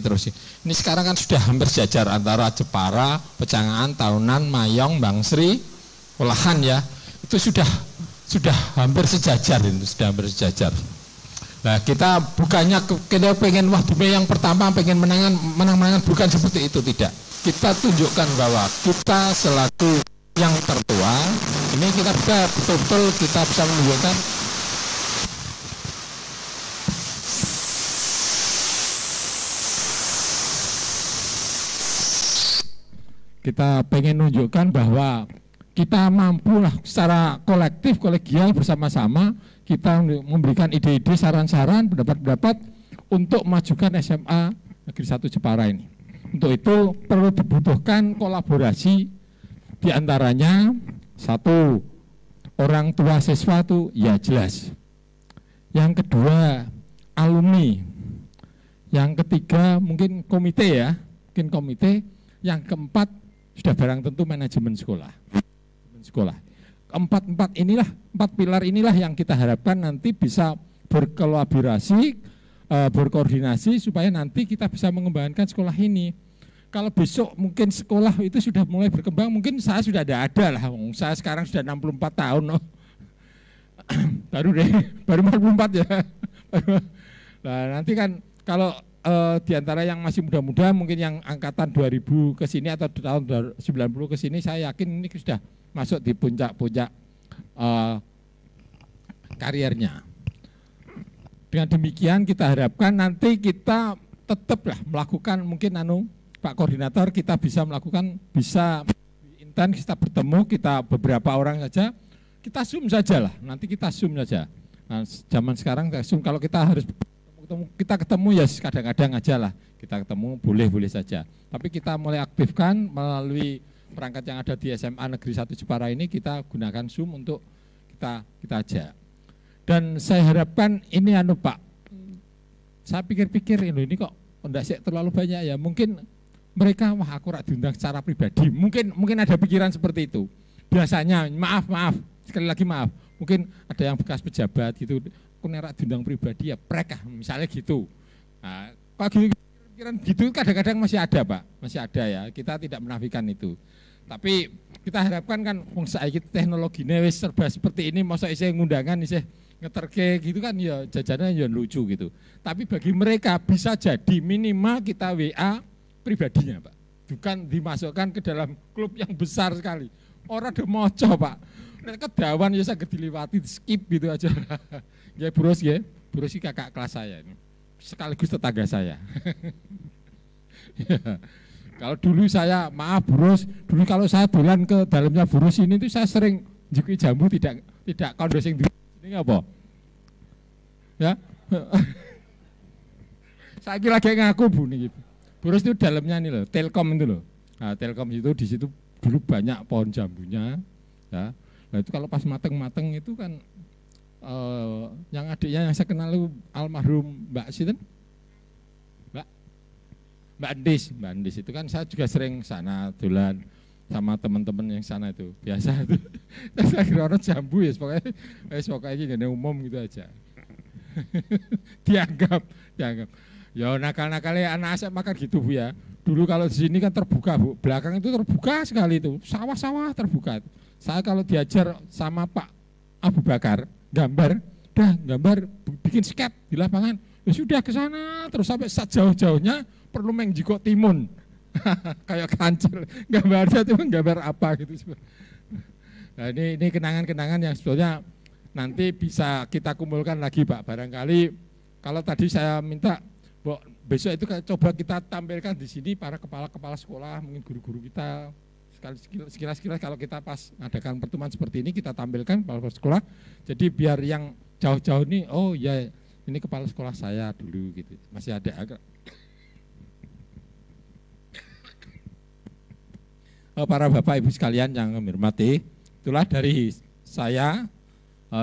terus. Ini sekarang kan sudah hampir sejajar antara Jepara, Pecangan, Tahunan, Mayong, Bangsri, Olahan ya. Itu sudah hampir sejajar itu, sudah hampir sejajar. Nah, kita bukannya kita pengen wah yang pertama pengen menang-menangan bukan seperti itu, tidak. Kita tunjukkan bahwa kita selaku yang tertua, ini kita betul-betul kita bisa menunjukkan kita pengen menunjukkan bahwa kita mampulah secara kolektif, kolegial bersama-sama kita memberikan ide-ide, saran-saran, pendapat-pendapat untuk memajukan SMA Negeri 1 Jepara ini. Untuk itu perlu dibutuhkan kolaborasi diantaranya satu, orang tua siswa itu ya jelas. Yang kedua alumni. Yang ketiga mungkin komite ya, Yang keempat sudah barang tentu manajemen sekolah. Empat pilar inilah yang kita harapkan nanti bisa berkolaborasi, berkoordinasi supaya nanti kita bisa mengembangkan sekolah ini. Kalau besok mungkin sekolah itu sudah mulai berkembang, mungkin saya sudah ada lah. Saya sekarang sudah 64 tahun. Oh. baru 44 ya. Nah, nanti kan kalau di antara yang masih muda-muda mungkin yang angkatan 2000 ke sini atau tahun 90 ke sini saya yakin ini sudah masuk di puncak-puncak karirnya. Dengan demikian kita harapkan nanti kita tetaplah melakukan mungkin Pak Koordinator kita bisa intens kita bertemu, kita beberapa orang saja, kita Zoom saja lah, nanti kita Zoom saja. Nah, zaman sekarang Zoom, kalau kita harus ketemu ya kadang-kadang aja lah, kita ketemu boleh saja. Tapi kita mulai aktifkan melalui perangkat yang ada di SMA Negeri 1 Jepara ini, kita gunakan Zoom untuk kita ajak. Dan saya harapkan ini Pak, saya pikir-pikir ini kok enggak sih terlalu banyak ya, mungkin mereka wah aku rak diundang secara pribadi, mungkin ada pikiran seperti itu. Biasanya maaf sekali lagi maaf, mungkin ada yang bekas pejabat gitu, aku rak diundang pribadi ya mereka misalnya gitu. Nah, kalau pikiran gitu kadang-kadang masih ada Pak, masih ada ya, kita tidak menafikan itu. Tapi kita harapkan kan saiki teknologinya wis serba seperti ini, masa isih ngundangan isih ngeterke gitu kan ya jajannya ya lucu gitu. Tapi bagi mereka bisa jadi minimal kita WA pribadinya Pak, bukan dimasukkan ke dalam klub yang besar sekali. Orang udah moco Pak, mereka dawan ya saya diliwati skip gitu aja. Ya Buros kakak kelas saya ini, sekaligus tetangga saya. Kalau dulu saya, maaf Burus, dulu kalau saya dolan ke dalamnya Burus ini tuh saya sering juki jambu tidak kondo sing ini apa? Ya. Saya kira lagi ngaku Bu nih. Burus itu dalamnya nih loh, Telkom itu loh. Nah, Telkom itu di situ dulu banyak pohon jambunya, ya. Nah itu kalau pas mateng-mateng itu kan yang adiknya yang saya kenal itu almarhum Mbak Sinten, Mbak Andis itu kan saya juga sering sana dolan sama teman-teman yang sana itu biasa itu. Saya kira orang jambu ya, pokoknya gini umum gitu aja. dianggap. Ya nakal-nakalnya anak saya makan gitu Bu ya. Dulu kalau di sini kan terbuka Bu, belakang itu terbuka sekali itu, sawah-sawah terbuka. Saya kalau diajar sama Pak Abu Bakar gambar bikin skep di lapangan, ya sudah ke sana terus sampai sejauh-jauhnya perlu mengjikok timun. Kayak kancil, gambarnya itu gambar apa gitu. Nah, ini kenangan-kenangan yang sebetulnya nanti bisa kita kumpulkan lagi Pak. Barangkali kalau tadi saya minta besok itu coba kita tampilkan di sini para kepala-kepala sekolah, mungkin guru-guru kita sekira-sekira kalau kita pas mengadakan pertemuan seperti ini kita tampilkan kepala sekolah. Jadi biar yang jauh-jauh ini, oh ya ini kepala sekolah saya dulu gitu. Masih ada agak. Para Bapak Ibu sekalian yang kami hormati, itulah dari saya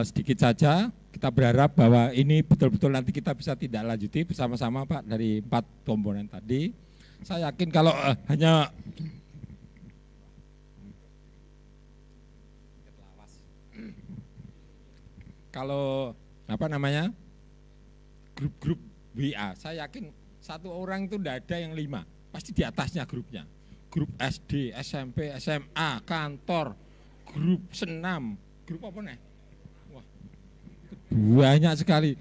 sedikit saja. Kita berharap bahwa ini betul-betul nanti kita bisa tidak lanjuti bersama-sama Pak dari 4 komponen tadi. Saya yakin kalau hanya grup-grup WA, saya yakin satu orang itu tidak ada yang 5, pasti di atasnya grupnya. Grup SD, SMP, SMA, kantor, grup senam, grup apa nih? Wah, banyak sekali.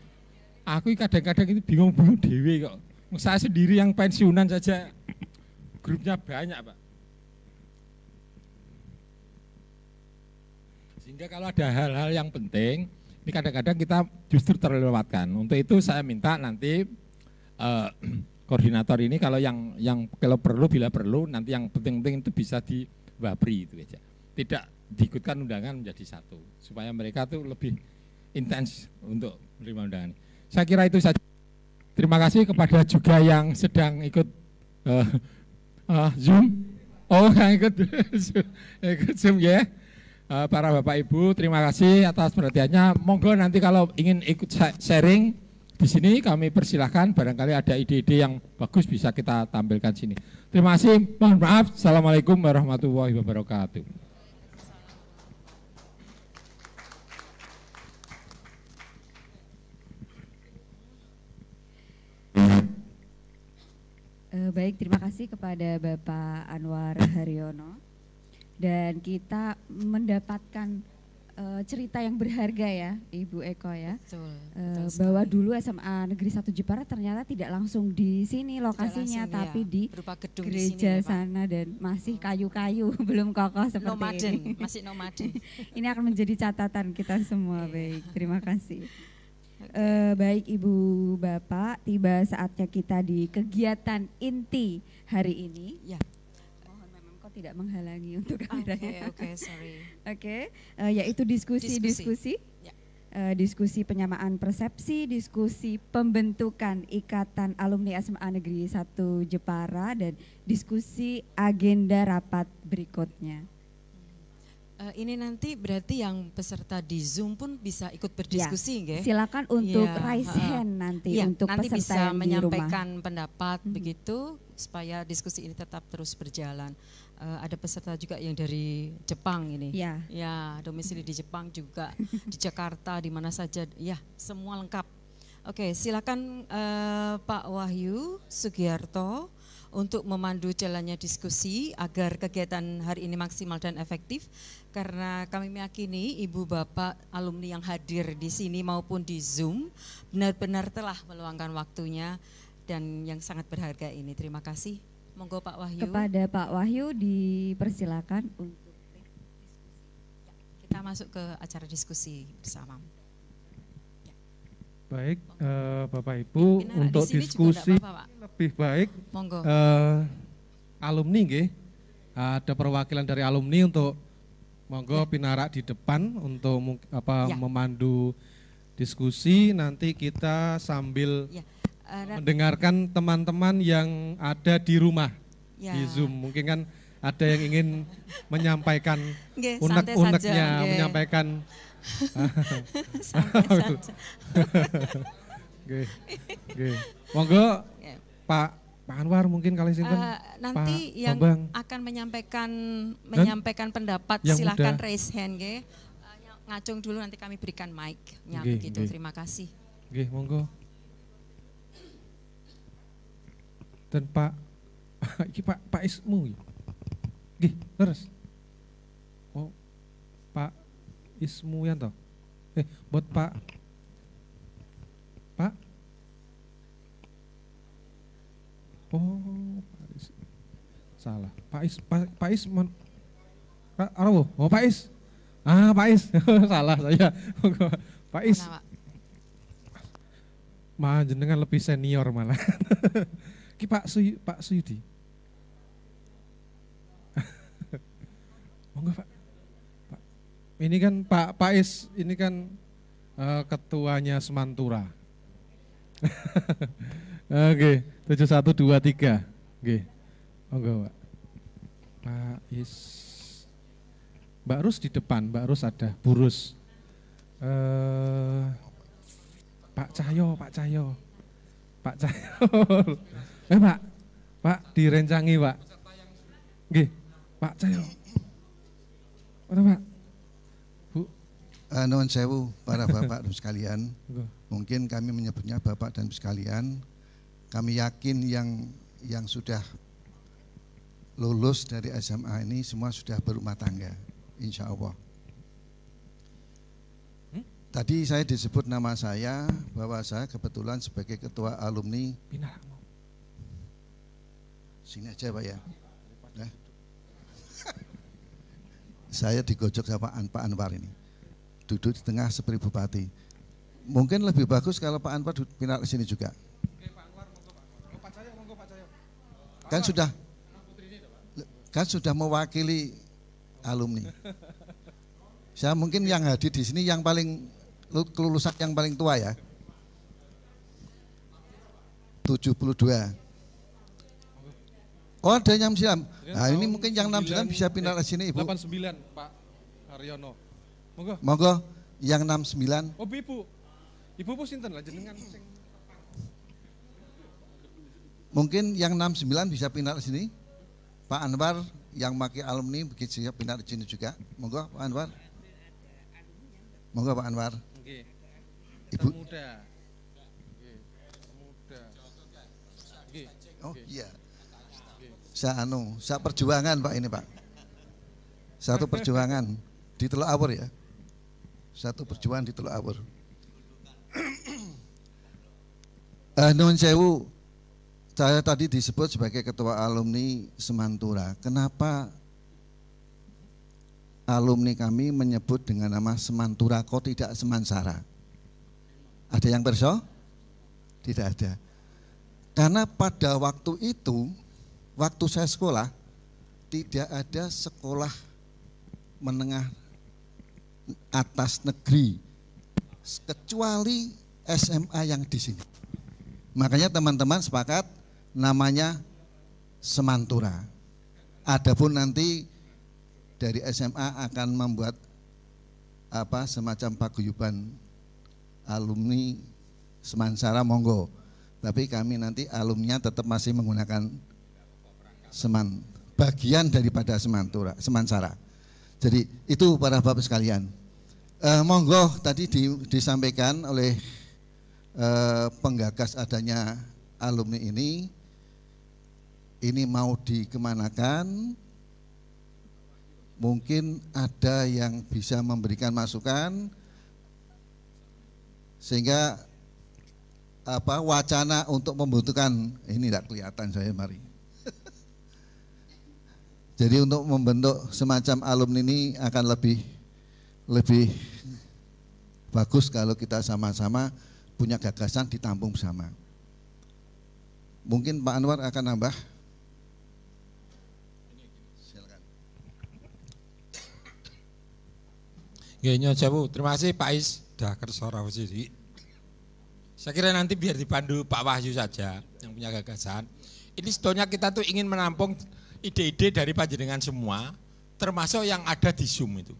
Aku kadang-kadang itu bingung-bingung dewe kok. Saya sendiri yang pensiunan saja grupnya banyak Pak. Sehingga kalau ada hal-hal yang penting, ini kadang-kadang kita justru terlewatkan. Untuk itu saya minta nanti koordinator ini kalau yang kalau perlu bila perlu nanti yang penting-penting itu bisa diwapri itu aja. Tidak diikutkan undangan menjadi satu supaya mereka tuh lebih intens untuk menerima undangan. Saya kira itu saja. Terima kasih kepada juga yang sedang ikut Zoom. Oh, yang ikut Zoom ya. Para Bapak Ibu, terima kasih atas perhatiannya. Monggo nanti kalau ingin ikut sharing di sini kami persilahkan, barangkali ada ide-ide yang bagus bisa kita tampilkan sini. Terima kasih, mohon maaf. Assalamualaikum warahmatullahi wabarakatuh. Baik, terima kasih kepada Bapak Anwar Haryono. Dan kita mendapatkan cerita yang berharga ya Ibu Eko ya. Betul Bahwa dulu SMA Negeri 1 Jepara ternyata tidak langsung di sini lokasinya, langsung, tapi ya, di berupa gedung gereja di sini, ya, Pak. sana dan masih kayu-kayu belum kokoh seperti Nomaden, ini. masih nomaden. Ini akan menjadi catatan kita semua. Baik, terima kasih. Baik Ibu Bapak, tiba saatnya kita di kegiatan inti hari ini. Ya. Mohon Memang kok tidak menghalangi untuk kameranya. Oke, sorry. Oke, yaitu diskusi. Ya. Diskusi penyamaan persepsi, diskusi pembentukan Ikatan Alumni SMA Negeri 1 Jepara, dan diskusi agenda rapat berikutnya. Ini nanti berarti yang peserta di Zoom pun bisa ikut berdiskusi, nggih? Silakan untuk Ya, raise hand nanti ya, untuk nanti peserta bisa yang di menyampaikan rumah. pendapat begitu supaya diskusi ini tetap terus berjalan. Ada peserta juga yang dari Jepang ini. Ya. Ya, domisili di Jepang juga, di Jakarta, di mana saja. Ya, semua lengkap. Oke, silakan Pak Wahyu Sugiarto untuk memandu jalannya diskusi agar kegiatan hari ini maksimal dan efektif, karena kami meyakini Ibu Bapak alumni yang hadir di sini maupun di Zoom benar-benar telah meluangkan waktunya dan yang sangat berharga ini. Terima kasih. Monggo Pak Wahyu. Kepada Pak Wahyu dipersilakan untuk Kita masuk ke acara diskusi bersama. Baik, Bapak Ibu, Pimpinan untuk di sini juga diskusi enggak apa-apa, Pak. lebih baik Monggo. alumni nggih. Ada perwakilan dari alumni untuk monggo pinarak di depan untuk Ya. memandu diskusi. Nanti kita sambil Ya. mendengarkan teman-teman yang ada di rumah Ya. di Zoom. Mungkin kan ada yang ingin menyampaikan Nggih, santai unek-uneknya, saja, nggih. menyampaikan Santai saja. Nggih, nggih. Monggo Ya. Pak Anwar mungkin kali sinten. Nanti Pak yang Bambang. akan menyampaikan pendapat Yang silahkan muda. raise hand nggih. Ngacung dulu nanti kami berikan mic. Ya Nggih, begitu. nggih. Terima kasih. Nggih, monggo. Dan Pak iki Pak Ismu. Nggih, leres. Oh, Pak Ismu Yanto. Buat Pak Oh, Pak Is. Salah. Pak Is Arawo. Oh, Pak Is. Pak Is. Salah saya. Pak Is. Mana, Pak? Jenengan lebih senior malah. Ki Pak Suyudi. Monggo Pak. Ini kan Pak Is, ini kan ketuanya Semantura. Oke, 7123. Oke. Monggo Pak. Pak Is. Mbak Rus di depan, Mbak Rus ada, Burus. Pak Cahyo. Pak direncangi Pak. Nggih, Pak Cahyo. Mana Pak? Bu. Nuwun sewu para bapak dan sekalian. Monggo. Mungkin kami menyebutnya bapak dan sekalian. Kami yakin yang sudah lulus dari SMA ini semua sudah berumah tangga, insya Allah. Tadi saya disebut nama saya bahwa saya kebetulan sebagai ketua alumni. Pindah. Sini aja Pak ya. Nah. Saya digojok sama Pak Anwar ini. Duduk di tengah seperti bupati. Mungkin lebih bagus kalau Pak Anwar pindah ke sini juga. Kan sudah mewakili alumni. Saya mungkin yang hadir di sini yang paling kelulusan yang paling tua ya. 72. Oh ada yang 69. Nah ini mungkin yang 69 bisa pindah ke sini Ibu. 89 Pak Haryono. Monggo. Monggo yang 69. Oh Ibu. Ibu sinten lah jenengan sing. Mungkin yang 69 bisa pindah ke sini. Pak Anwar yang pakai alumni begitu siap pindah ke sini juga. Monggo Pak Anwar. Monggo Pak Anwar. Nggih. Ibu. Muda. Nggih. Muda. Nggih. Oh iya. Saya perjuangan Pak ini Pak. Satu perjuangan di Teluk Awur ya. Satu perjuangan di Teluk Awur. Nuwun sewu, saya tadi disebut sebagai ketua alumni Semantura. Kenapa alumni kami menyebut dengan nama Semantura kok tidak Semansara? Ada yang perso? Tidak ada. Karena pada waktu itu, waktu saya sekolah, tidak ada sekolah menengah atas negeri kecuali SMA yang di sini. Makanya teman-teman sepakat namanya Semantura. Adapun nanti dari SMA akan membuat semacam paguyuban alumni Semansara monggo. Tapi kami nanti alumninya tetap masih menggunakan bagian daripada Semansara. Jadi itu para bapak sekalian. Monggo tadi disampaikan oleh penggagas adanya alumni ini mau dikemanakan. Mungkin ada yang bisa memberikan masukan sehingga wacana untuk membutuhkan ini tidak kelihatan saya mari. Jadi untuk membentuk semacam alumni ini akan lebih bagus kalau kita sama-sama punya gagasan ditampung bersama. Mungkin Pak Anwar akan nambah. Silakan. Nggih, Jawu. Terima kasih Pak Is dah kersa rawuh sithik. Saya kira nanti biar dipandu Pak Wahyu saja yang punya gagasan. Ini sebetulnya kita tuh ingin menampung ide-ide dari panjenengan semua, termasuk yang ada di Zoom itu.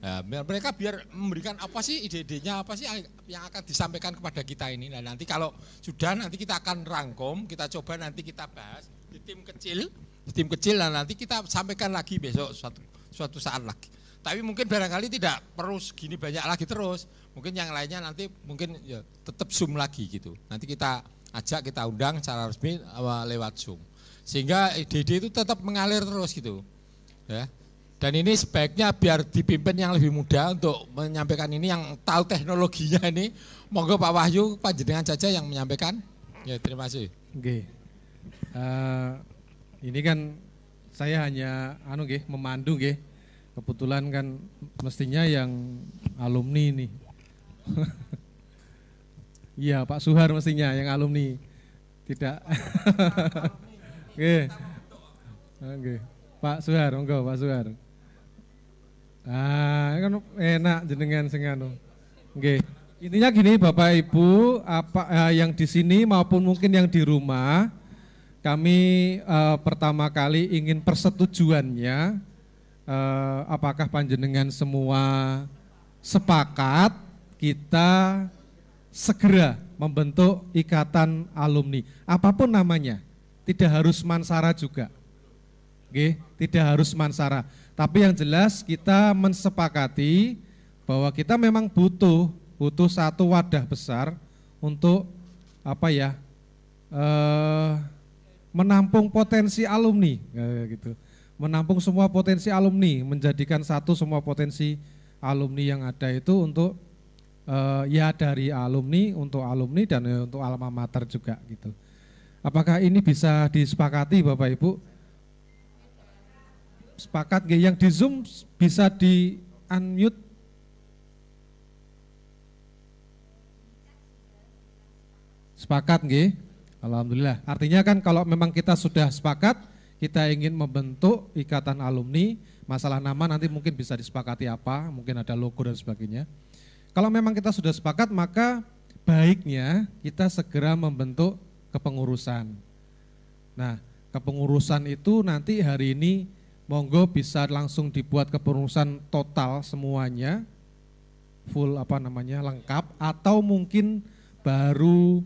Nah, mereka biar memberikan apa sih ide-idenya, apa sih yang akan disampaikan kepada kita ini. Nah, nanti kalau sudah nanti kita akan rangkum, kita coba nanti kita bahas di tim kecil dan nanti kita sampaikan lagi besok suatu saat lagi. Tapi mungkin barangkali tidak perlu segini banyak lagi terus. Mungkin yang lainnya nanti mungkin ya tetap Zoom lagi gitu. Nanti kita ajak, kita undang secara resmi lewat Zoom. Sehingga ide-ide itu tetap mengalir terus gitu. Ya. Dan ini sebaiknya biar dipimpin yang lebih muda untuk menyampaikan ini, yang tahu teknologinya ini. Monggo Pak Wahyu, panjenengan saja yang menyampaikan. Ya, terima kasih. Oke. Ini kan saya hanya memandu nggih. Kebetulan kan mestinya yang alumni ini. Iya, Pak Suhar mestinya yang alumni. Tidak. Oke. Oke. Pak Suhar, monggo Pak Suhar. Kan enak jenengan sing anu. Nggih. Intinya gini Bapak Ibu, yang di sini maupun mungkin yang di rumah, kami pertama kali ingin persetujuannya, apakah panjenengan semua sepakat kita segera membentuk ikatan alumni, apapun namanya, tidak harus Mansara juga. Oke, tidak harus Mansara. Tapi yang jelas kita mensepakati bahwa kita memang butuh satu wadah besar untuk menampung potensi alumni, gitu. Menampung semua potensi alumni, menjadikan satu semua potensi alumni yang ada itu untuk dari alumni untuk alumni dan untuk alma mater juga gitu. Apakah ini bisa disepakati Bapak Ibu? Sepakat nggih? Yang di Zoom bisa di unmute. Sepakat nggih? Alhamdulillah. Artinya kan kalau memang kita sudah sepakat, kita ingin membentuk ikatan alumni, masalah nama nanti mungkin bisa disepakati apa, mungkin ada logo dan sebagainya. Kalau memang kita sudah sepakat, maka baiknya kita segera membentuk kepengurusan. Nah, kepengurusan itu nanti hari ini monggo bisa langsung dibuat kepengurusan total semuanya, full lengkap, atau mungkin baru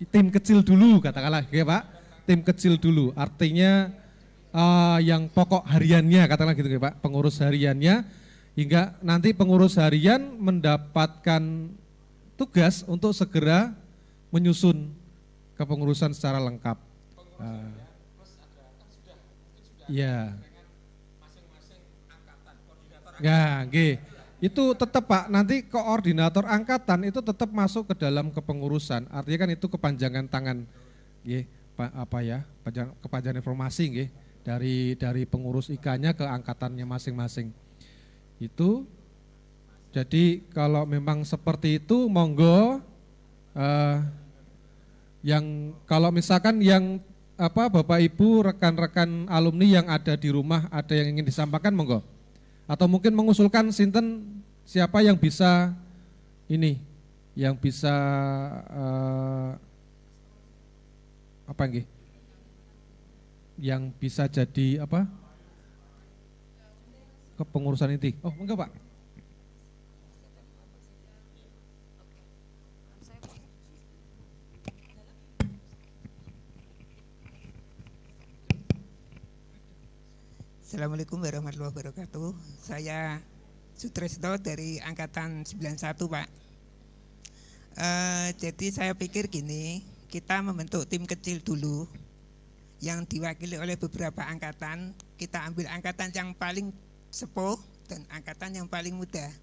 tim kecil dulu katakanlah, ya Pak, tim kecil dulu. Artinya yang pokok hariannya katakanlah gitu ya Pak, pengurus hariannya, hingga nanti pengurus harian mendapatkan tugas untuk segera menyusun kepengurusan secara lengkap. Ya. Ya, nggih. Itu tetap Pak, nanti koordinator angkatan itu tetap masuk ke dalam kepengurusan. Artinya kan itu kepanjangan tangan, nggih, kepanjangan informasi nggih, dari pengurus IK-nya ke angkatannya masing-masing. Itu. Jadi kalau memang seperti itu monggo kalau misalkan yang Bapak Ibu rekan-rekan alumni yang ada di rumah ada yang ingin disampaikan monggo. Atau mungkin mengusulkan sinten siapa yang bisa yang bisa yang bisa jadi kepengurusan inti. Oh, monggo Pak. Assalamualaikum warahmatullahi wabarakatuh. Saya Sutresno dari Angkatan 91 Pak. Jadi saya pikir gini, kita membentuk tim kecil dulu yang diwakili oleh beberapa angkatan. Kita ambil angkatan yang paling sepuh dan angkatan yang paling muda.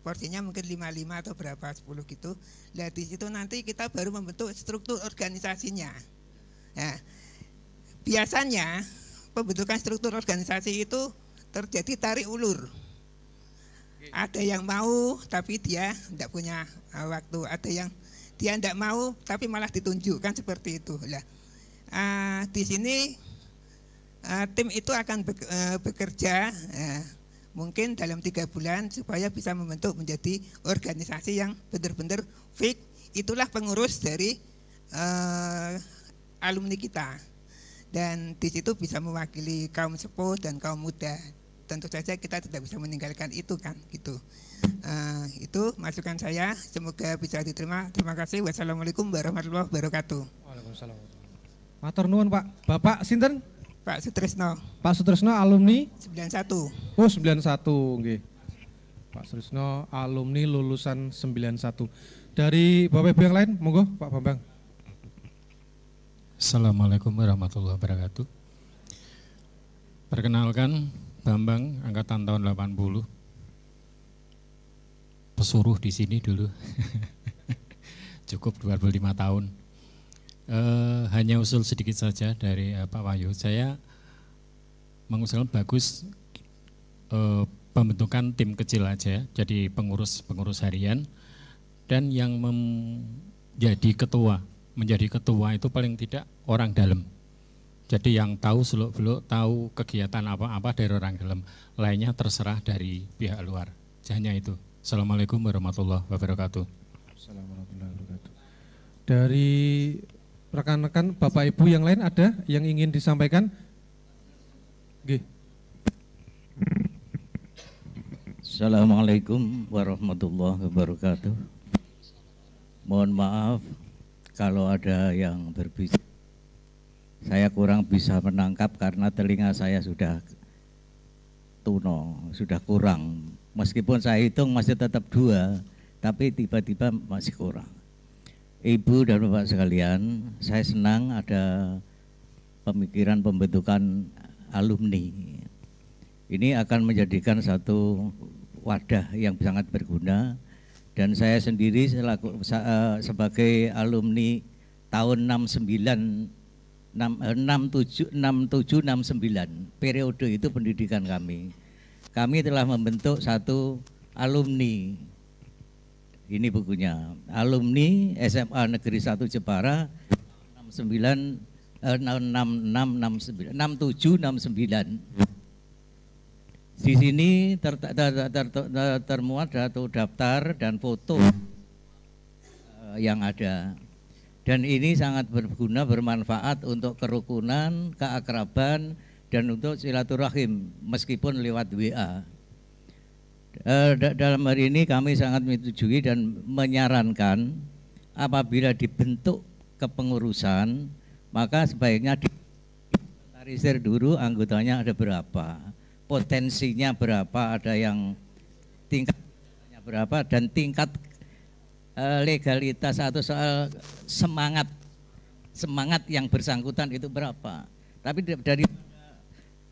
Porsinya mungkin 55 atau berapa, 10 gitu. Nah di situ nanti kita baru membentuk struktur organisasinya. Nah, biasanya pembentukan struktur organisasi itu terjadi tarik ulur. Ada yang mau tapi dia tidak punya waktu, ada yang dia tidak mau tapi malah ditunjukkan seperti itu. Lah, di sini tim itu akan bekerja mungkin dalam 3 bulan supaya bisa membentuk menjadi organisasi yang benar-benar fix. Itulah pengurus dari alumni kita, dan di situ bisa mewakili kaum sepuh dan kaum muda. Tentu saja kita tidak bisa meninggalkan itu kan, gitu. Itu masukan saya, semoga bisa diterima. Terima kasih. Wassalamualaikum warahmatullahi wabarakatuh. Waalaikumsalam. Matur nuwun Pak. Bapak sinten? Pak Sutrisno. Pak Sutrisno alumni 91. Oh 91 nggih. Pak Sutrisno alumni lulusan 91. Dari Bapak Ibu yang lain, monggo Pak Bambang. Assalamualaikum warahmatullahi wabarakatuh. Perkenalkan, Bambang, angkatan tahun 80. Pesuruh di sini dulu. Cukup 25 tahun. Hanya usul sedikit saja dari Pak Wahyu. Saya mengusulkan bagus pembentukan tim kecil aja, jadi pengurus harian, dan yang menjadi ketua itu paling tidak orang dalam. Jadi yang tahu seluk-beluk, tahu kegiatan apa-apa dari orang dalam, lainnya terserah dari pihak luar. Hanya itu. Assalamualaikum warahmatullahi wabarakatuh. Assalamualaikum warahmatullahi wabarakatuh. Dari rekan-rekan Bapak Ibu yang lain ada yang ingin disampaikan? Nggih. Assalamualaikum warahmatullahi wabarakatuh. Mohon maaf kalau ada yang berbicara. Saya kurang bisa menangkap karena telinga saya sudah tuno, sudah kurang. Meskipun saya hitung masih tetap 2, tapi tiba-tiba masih kurang. Ibu dan Bapak sekalian, saya senang ada pemikiran pembentukan alumni. Ini akan menjadikan satu wadah yang sangat berguna, dan saya sendiri sebagai alumni tahun 67, 69, periode itu pendidikan kami. Kami telah membentuk satu alumni. Ini bukunya, alumni SMA Negeri 1 Jepara 67, 69. Di sini termuat satu daftar dan foto yang ada. Dan ini sangat berguna, bermanfaat untuk kerukunan, keakraban, dan untuk silaturahim meskipun lewat WA. Dalam hari ini kami sangat menyetujui dan menyarankan apabila dibentuk kepengurusan, maka sebaiknya ditarisir dulu anggotanya ada berapa, potensinya berapa, ada yang tingkatnya berapa, dan tingkat legalitas atau soal semangat yang bersangkutan itu berapa. Tapi dari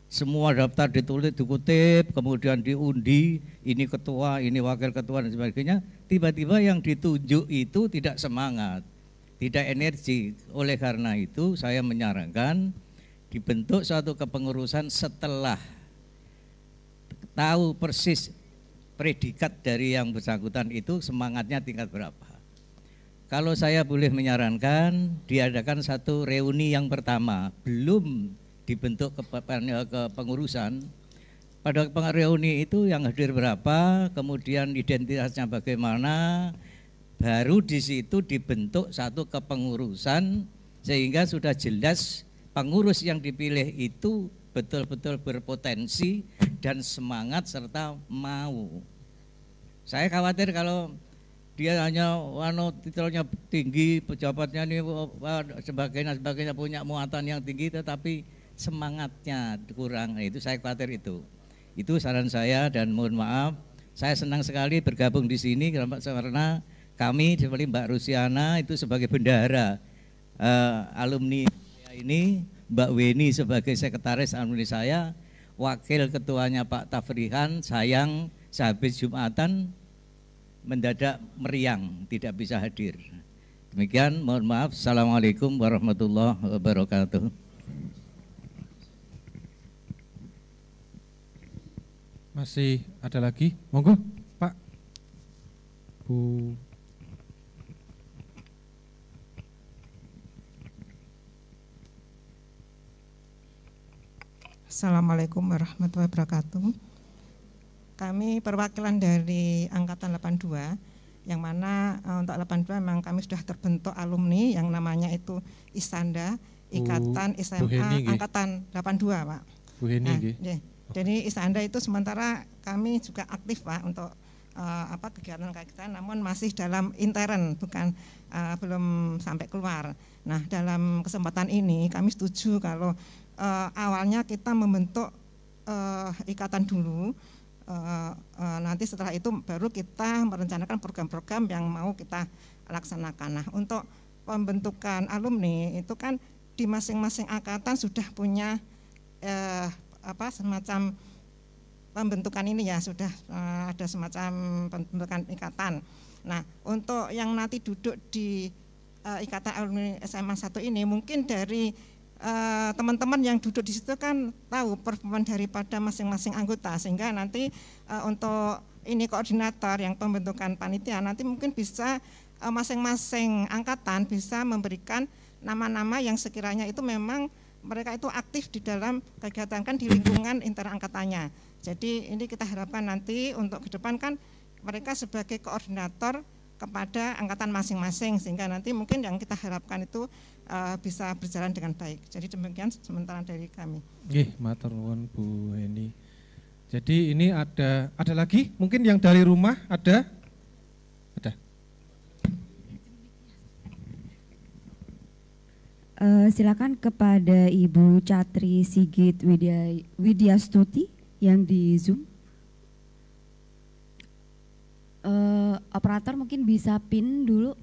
semua daftar ditulis, dikutip, kemudian diundi, ini ketua, ini wakil ketua dan sebagainya, tiba-tiba yang ditunjuk itu tidak semangat, tidak energi. Oleh karena itu saya menyarankan dibentuk suatu kepengurusan setelah tahu persis predikat dari yang bersangkutan itu semangatnya tingkat berapa. Kalau saya boleh menyarankan, diadakan satu reuni yang pertama, belum dibentuk kepengurusan. Pada reuni itu yang hadir berapa, kemudian identitasnya bagaimana, baru di situ dibentuk satu kepengurusan sehingga sudah jelas pengurus yang dipilih itu betul-betul berpotensi dan semangat serta mau. Saya khawatir kalau dia hanya titelnya tinggi, pejabatnya ini sebagainya punya muatan yang tinggi, tetapi semangatnya kurang. Itu saya khawatir itu. Itu saran saya, dan mohon maaf, saya senang sekali bergabung di sini karena kami seperti Mbak Rusiana itu sebagai bendahara alumni ini, Mbak Weni sebagai sekretaris alumni saya, wakil ketuanya Pak Tafrihan, sayang sehabis Jumatan mendadak meriang, tidak bisa hadir. Demikian, mohon maaf. Assalamualaikum warahmatullahi wabarakatuh. Masih ada lagi? Monggo. Ibu. Assalamualaikum warahmatullahi wabarakatuh. Kami perwakilan dari Angkatan 82, yang mana untuk 82 memang kami sudah terbentuk alumni yang namanya itu ISANDA, Ikatan SMA Angkatan 82, Pak. Bu Heni, nah, jadi ISANDA itu sementara kami juga aktif, Pak, untuk kegiatan-kegiatan, namun masih dalam intern, bukan belum sampai keluar. Nah, dalam kesempatan ini kami setuju kalau awalnya kita membentuk ikatan dulu, nanti setelah itu baru kita merencanakan program-program yang mau kita laksanakan. Nah, untuk pembentukan alumni itu kan di masing-masing angkatan sudah punya semacam pembentukan ini ya, sudah ada semacam pembentukan ikatan. Nah, untuk yang nanti duduk di ikatan alumni SMA 1 ini mungkin dari teman-teman yang duduk di situ kan tahu performa daripada masing-masing anggota, sehingga nanti untuk ini koordinator yang pembentukan panitia nanti mungkin bisa masing-masing angkatan bisa memberikan nama-nama yang sekiranya itu memang mereka itu aktif di dalam kegiatan kan di lingkungan interangkatannya. Jadi ini kita harapkan nanti untuk ke depan kan mereka sebagai koordinator kepada angkatan masing-masing, sehingga nanti mungkin yang kita harapkan itu bisa berjalan dengan baik. Jadi demikian sementara dari kami. Matur nuwun Bu Heni. Jadi ini ada lagi mungkin yang dari rumah ada? Ada. Silakan kepada Ibu Catri Sigit Widyastuti yang di Zoom. Operator mungkin bisa pin dulu.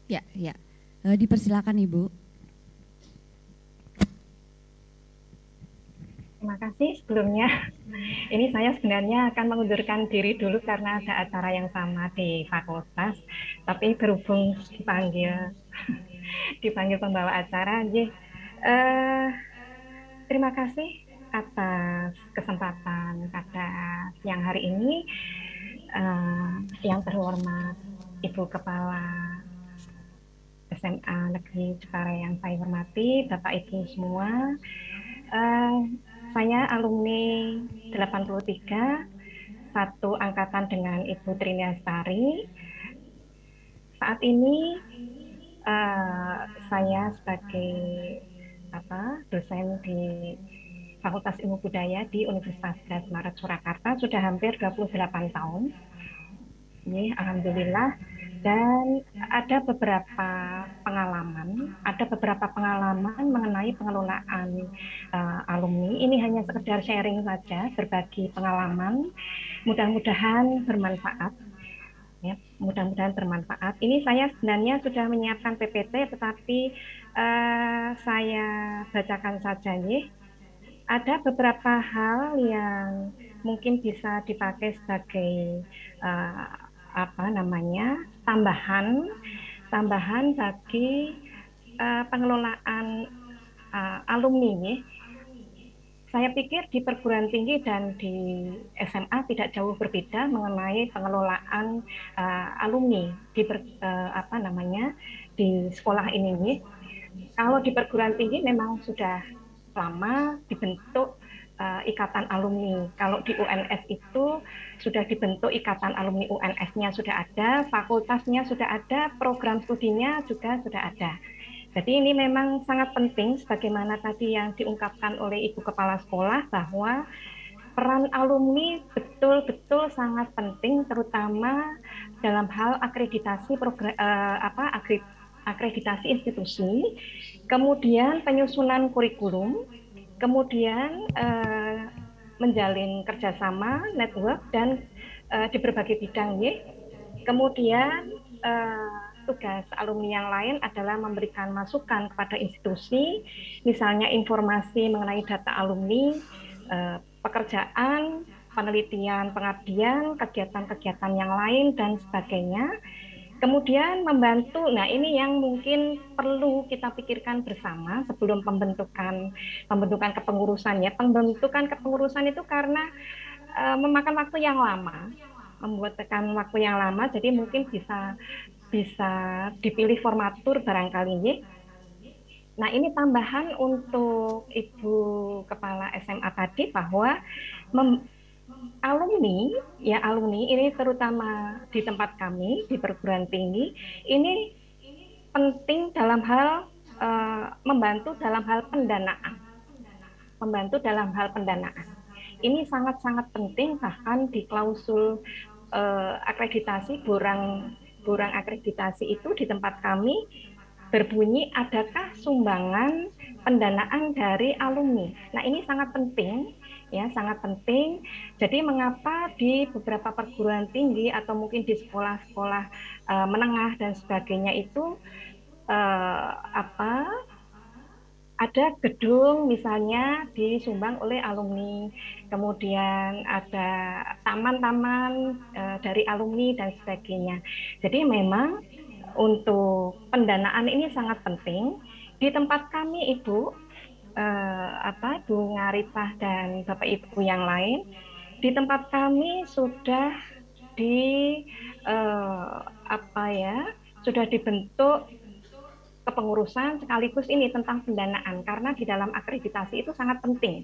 Ya. Dipersilakan Ibu. Terima kasih sebelumnya. Ini saya sebenarnya akan mengundurkan diri dulu karena ada acara yang sama di fakultas, tapi berhubung dipanggil pembawa acara, terima kasih atas kesempatan pada siang hari ini. Yang terhormat Ibu Kepala SMA Negeri Jepara yang saya hormati, Bapak Ibu semua, saya alumni 83, satu angkatan dengan Ibu Triniastari. Saat ini saya sebagai dosen di Fakultas Ilmu Budaya di Universitas Gajah Mada Surakarta sudah hampir 28 tahun. Ini alhamdulillah, dan ada beberapa pengalaman mengenai pengelolaan alumni. Ini hanya sekedar sharing saja, berbagi pengalaman. Mudah-mudahan bermanfaat. Ya, mudah-mudahan bermanfaat. Ini saya sebenarnya sudah menyiapkan PPT, tetapi saya bacakan saja nih. Ada beberapa hal yang mungkin bisa dipakai sebagai tambahan bagi pengelolaan alumni nih. Saya pikir di perguruan tinggi dan di SMA tidak jauh berbeda mengenai pengelolaan alumni di sekolah ini nih. Kalau di perguruan tinggi memang sudah lama dibentuk ikatan alumni. Kalau di UNS itu sudah dibentuk ikatan alumni, UNS-nya sudah ada, fakultasnya sudah ada, program studinya juga sudah ada. Jadi ini memang sangat penting sebagaimana tadi yang diungkapkan oleh Ibu Kepala Sekolah bahwa peran alumni betul-betul sangat penting, terutama dalam hal akreditasi akreditasi institusi, kemudian penyusunan kurikulum, kemudian menjalin kerjasama, network, dan di berbagai bidang. Kemudian tugas alumni yang lain adalah memberikan masukan kepada institusi, misalnya informasi mengenai data alumni, pekerjaan, penelitian, pengabdian, kegiatan-kegiatan yang lain, dan sebagainya. Kemudian membantu, nah ini yang mungkin perlu kita pikirkan bersama sebelum pembentukan kepengurusan ya. Pembentukan kepengurusan itu karena memakan waktu yang lama. membutuhkan waktu yang lama, jadi mungkin bisa dipilih formatur barangkali nggih. Nah, ini tambahan untuk Ibu Kepala SMA tadi bahwa alumni ini terutama di tempat kami di perguruan tinggi ini penting dalam hal membantu dalam hal pendanaan. Ini sangat-sangat penting, bahkan di klausul akreditasi borang akreditasi itu di tempat kami berbunyi, adakah sumbangan pendanaan dari alumni. Nah, ini sangat penting, ya, sangat penting. Jadi mengapa di beberapa perguruan tinggi atau mungkin di sekolah-sekolah menengah dan sebagainya itu ada gedung misalnya disumbang oleh alumni, kemudian ada taman-taman dari alumni dan sebagainya. Jadi memang untuk pendanaan ini sangat penting. Di tempat kami Ibu, Bu Ngaritah dan Bapak Ibu yang lain, di tempat kami sudah sudah dibentuk kepengurusan sekaligus ini tentang pendanaan, karena di dalam akreditasi itu sangat penting.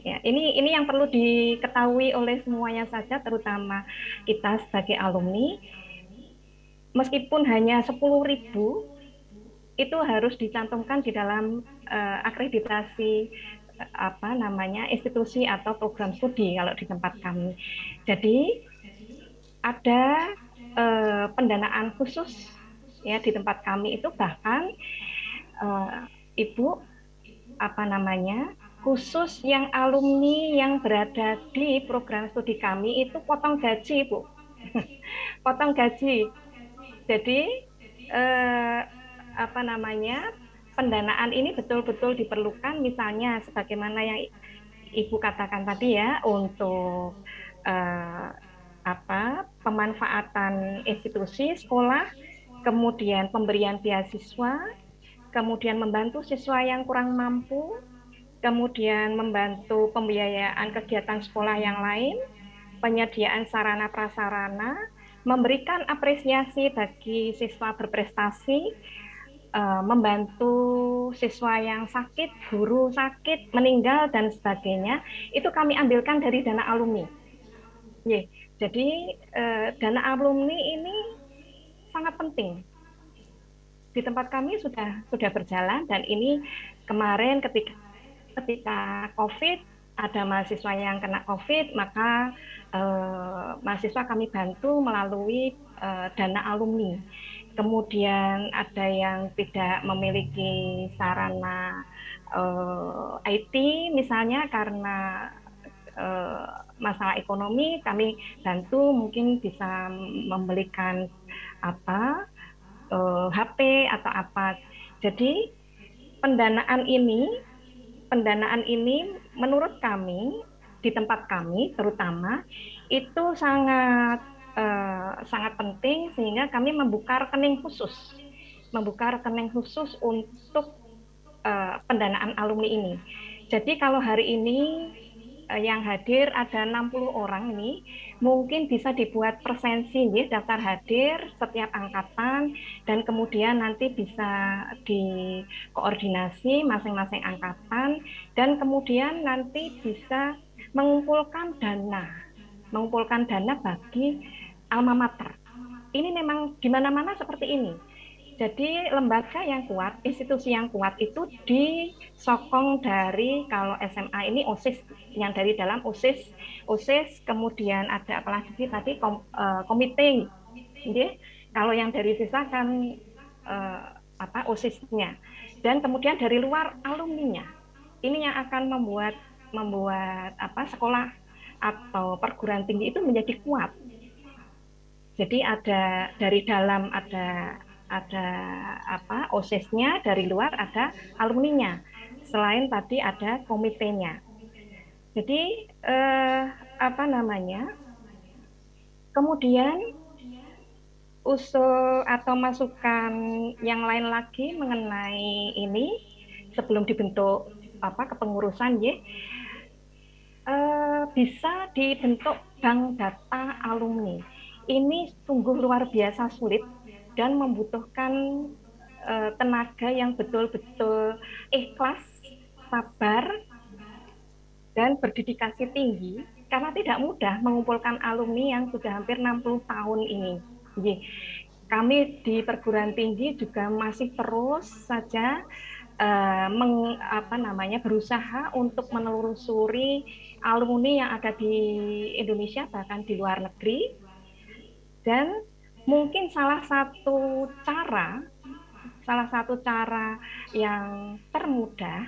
Ya, ini yang perlu diketahui oleh semuanya saja, terutama kita sebagai alumni. Meskipun hanya 10.000 itu harus dicantumkan di dalam akreditasi institusi atau program studi kalau di tempat kami. Jadi ada pendanaan khusus ya di tempat kami itu, bahkan Ibu khusus yang alumni yang berada di program studi kami itu potong gaji, Bu. Potong gaji. Jadi pendanaan ini betul-betul diperlukan, misalnya sebagaimana yang Ibu katakan tadi ya, untuk pemanfaatan institusi sekolah, kemudian pemberian beasiswa, kemudian membantu siswa yang kurang mampu, kemudian membantu pembiayaan kegiatan sekolah yang lain, penyediaan sarana prasarana, memberikan apresiasi bagi siswa berprestasi, membantu siswa yang sakit, guru sakit, meninggal, dan sebagainya, itu kami ambilkan dari dana alumni. Jadi dana alumni ini sangat penting. Di tempat kami sudah berjalan, dan ini kemarin ketika COVID, ada mahasiswa yang kena COVID, maka mahasiswa kami bantu melalui dana alumni. Kemudian ada yang tidak memiliki sarana IT misalnya karena masalah ekonomi, kami bantu mungkin bisa membelikan HP atau apa. Jadi pendanaan ini menurut kami di tempat kami terutama itu sangat penting, sehingga kami membuka rekening khusus untuk pendanaan alumni ini. Jadi kalau hari ini yang hadir ada 60 orang ini, mungkin bisa dibuat presensi daftar hadir setiap angkatan, dan kemudian nanti bisa dikoordinasi masing-masing angkatan, dan kemudian nanti bisa mengumpulkan dana bagi alma mater. Ini memang di mana-mana seperti ini. Jadi lembaga yang kuat, institusi yang kuat itu disokong dari, kalau SMA ini OSIS, yang dari dalam OSIS, kemudian ada apalagi tadi komite. Kalau yang dari siswa kan OSIS-nya, dan kemudian dari luar alumninya. Ini yang akan membuat sekolah atau perguruan tinggi itu menjadi kuat. Jadi ada dari dalam ada OSIS-nya, dari luar ada alumninya. Selain tadi ada komitenya. Jadi kemudian usul atau masukan yang lain lagi mengenai ini sebelum dibentuk kepengurusan bisa dibentuk bank data alumni. Ini sungguh luar biasa sulit dan membutuhkan tenaga yang betul-betul ikhlas, sabar, dan berdedikasi tinggi, karena tidak mudah mengumpulkan alumni yang sudah hampir 60 tahun ini. Jadi, kami di perguruan tinggi juga masih terus saja berusaha untuk menelusuri alumni yang ada di Indonesia bahkan di luar negeri. Dan mungkin salah satu cara yang termudah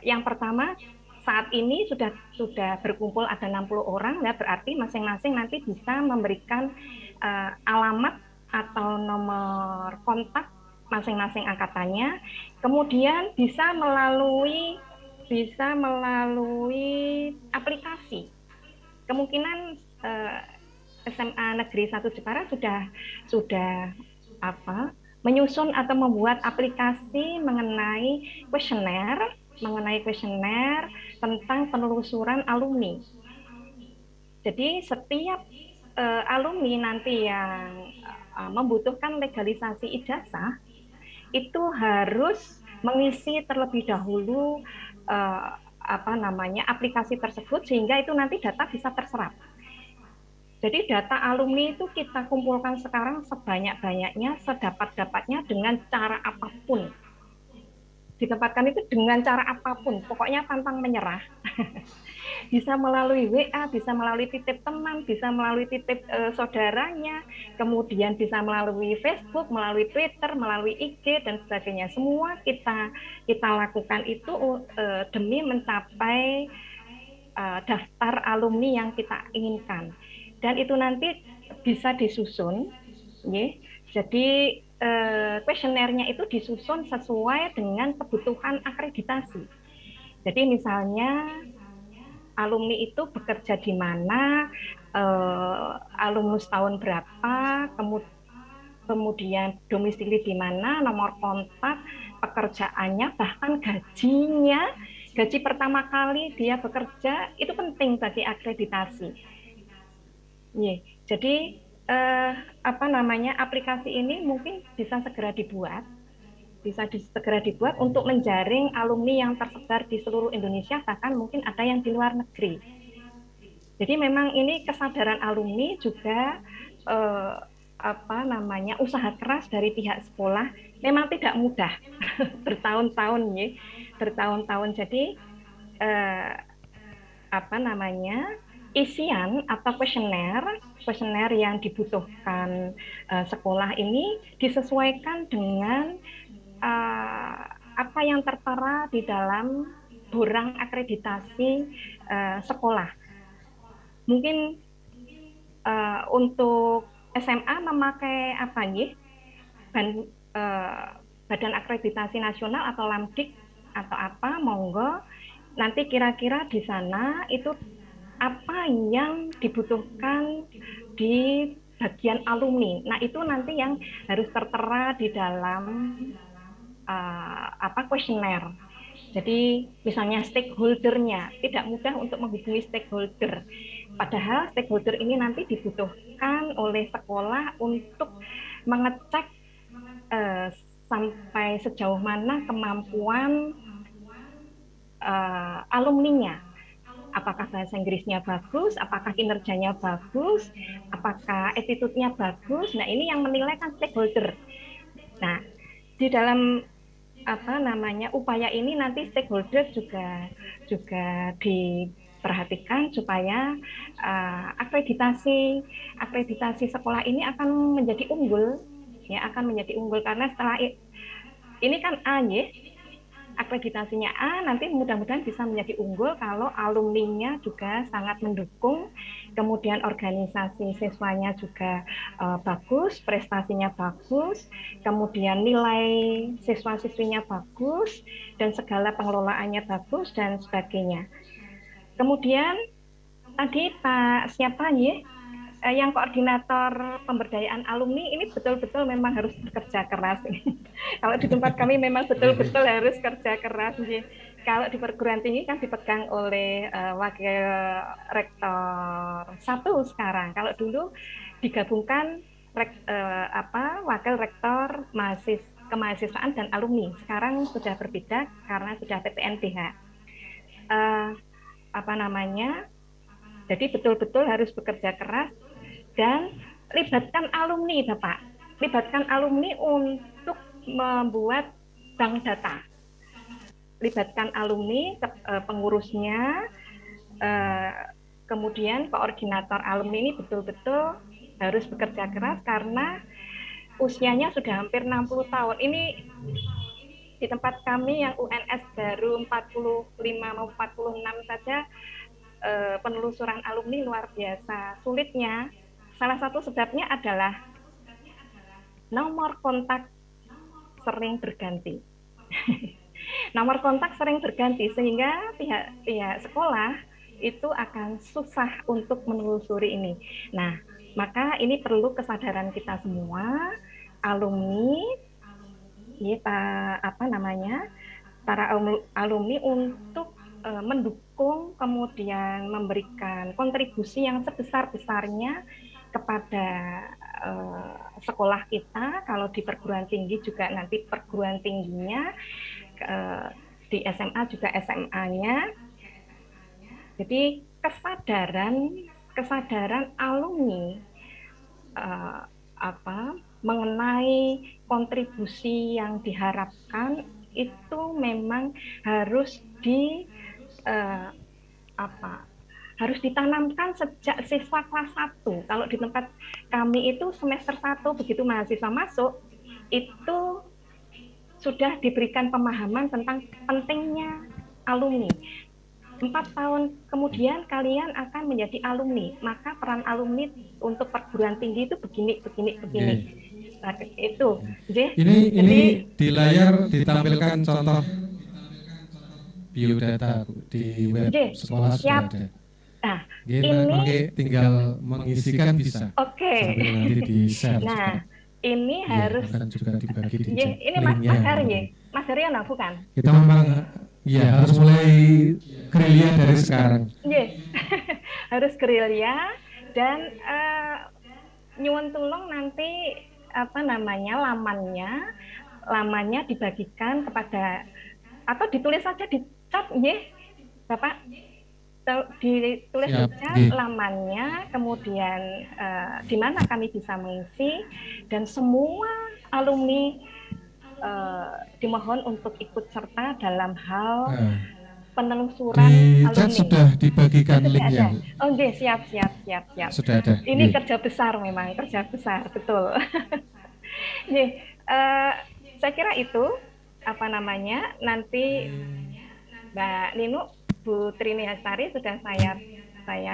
yang pertama, saat ini sudah berkumpul ada 60 orang, ya berarti masing-masing nanti bisa memberikan alamat atau nomor kontak masing-masing angkatannya, kemudian bisa melalui aplikasi. Kemungkinan SMA Negeri 1 Jepara sudah menyusun atau membuat aplikasi mengenai kuesioner tentang penelusuran alumni. Jadi setiap alumni nanti yang membutuhkan legalisasi ijazah itu harus mengisi terlebih dahulu aplikasi tersebut, sehingga itu nanti data bisa terserap. Jadi data alumni itu kita kumpulkan sekarang sebanyak-banyaknya, sedapat-dapatnya, dengan cara apapun. Ditempatkan itu dengan cara apapun, pokoknya pantang menyerah. Bisa melalui WA, bisa melalui titip teman, bisa melalui titip saudaranya, kemudian bisa melalui Facebook, melalui Twitter, melalui IG, dan sebagainya. Semua kita lakukan itu demi mencapai daftar alumni yang kita inginkan. Dan itu nanti bisa disusun, jadi kuesionernya itu disusun sesuai dengan kebutuhan akreditasi. Jadi misalnya alumni itu bekerja di mana, alumnus tahun berapa, kemudian domisili di mana, nomor kontak, pekerjaannya, bahkan gajinya, gaji pertama kali dia bekerja, itu penting bagi akreditasi. Jadi aplikasi ini mungkin bisa segera dibuat untuk menjaring alumni yang tersebar di seluruh Indonesia, bahkan mungkin ada yang di luar negeri. Jadi memang ini kesadaran alumni juga usaha keras dari pihak sekolah, memang tidak mudah bertahun-tahun. Jadi isian atau kuesioner yang dibutuhkan sekolah ini disesuaikan dengan apa yang tertera di dalam borang akreditasi sekolah. Mungkin untuk SMA memakai Badan Akreditasi Nasional atau Lamdik atau apa, monggo nanti kira-kira di sana itu apa yang dibutuhkan di bagian alumni. Nah, itu nanti yang harus tertera di dalam kuesioner. Jadi misalnya stakeholdernya, tidak mudah untuk menghubungi stakeholder. Padahal stakeholder ini nanti dibutuhkan oleh sekolah untuk mengecek sampai sejauh mana kemampuan alumninya. Apakah bahasa Inggrisnya bagus, apakah kinerjanya bagus, apakah attitude-nya bagus. Nah, ini yang menilai kan stakeholder. Nah, di dalam upaya ini nanti stakeholder juga diperhatikan supaya akreditasi sekolah ini akan menjadi unggul, karena setelah ini kan akreditasinya A, nanti mudah-mudahan bisa menjadi unggul kalau alumninya juga sangat mendukung, kemudian organisasi siswanya juga bagus, prestasinya bagus, kemudian nilai siswa-siswinya bagus, dan segala pengelolaannya bagus, dan sebagainya. Kemudian tadi Pak yang koordinator pemberdayaan alumni ini betul-betul memang harus bekerja keras. Kalau di tempat kami memang betul-betul harus kerja keras, kalau di perguruan tinggi kan dipegang oleh wakil rektor 1 sekarang. Kalau dulu digabungkan wakil rektor kemahasiswaan dan alumni. Sekarang sudah berbeda karena sudah PPNBH. Jadi betul-betul harus bekerja keras dan libatkan alumni, Bapak. Libatkan alumni untuk membuat bank data. Libatkan alumni, pengurusnya, kemudian koordinator alumni ini betul-betul harus bekerja keras karena usianya sudah hampir 60 tahun. Ini di tempat kami yang UNS baru 45 mau 46 saja, penelusuran alumni luar biasa sulitnya. Salah satu sebabnya adalah nomor kontak sering berganti. Nomor kontak sering berganti sehingga pihak sekolah itu akan susah untuk menelusuri ini. Nah, maka ini perlu kesadaran kita semua, alumni, para alumni untuk mendukung, kemudian memberikan kontribusi yang sebesar-besarnya kepada sekolah kita. Kalau di perguruan tinggi juga nanti perguruan tingginya, di SMA juga SMA-nya. Jadi kesadaran alumni mengenai kontribusi yang diharapkan itu memang harus harus ditanamkan sejak siswa kelas 1. Kalau di tempat kami itu semester 1 begitu mahasiswa masuk itu sudah diberikan pemahaman tentang pentingnya alumni. 4 tahun kemudian kalian akan menjadi alumni, maka peran alumni untuk perguruan tinggi itu begini. Nah, itu. Ini di layar ditampilkan contoh biodata di web sekolah sudah ada. Nah, ini tinggal mengisikan bisa. Oke. Sambil nanti di-share. Nah, ini harus akan juga dibagi di ini Mas Haryono bukan? Kita memang harus mulai gerilya dari sekarang. Harus gerilya dan nyuwun tulung nanti lamannya dibagikan kepada atau ditulis saja di chat Bapak, ditulis di chat lamannya, kemudian di mana kami bisa mengisi, dan semua alumni dimohon untuk ikut serta dalam hal penelusuran di alumni. Chat sudah dibagikan linknya. Oh, siap. Sudah ada. Ini kerja besar memang, kerja besar, betul. Saya kira itu nanti Mbak Ninu, Bu Trini Hastari sudah saya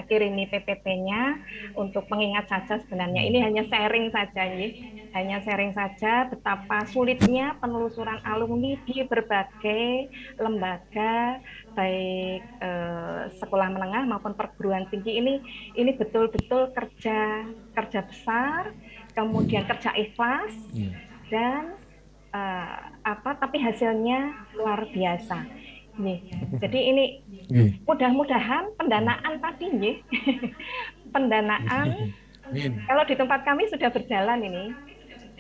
kirimi PPT-nya untuk mengingat saja sebenarnya. Ini hanya sharing saja, hanya sharing saja betapa sulitnya penelusuran alumni di berbagai lembaga, baik sekolah menengah maupun perguruan tinggi. Ini betul-betul kerja besar, kemudian kerja ikhlas dan tapi hasilnya luar biasa. Jadi ini mudah-mudahan pendanaan tadi pendanaan kalau di tempat kami sudah berjalan ini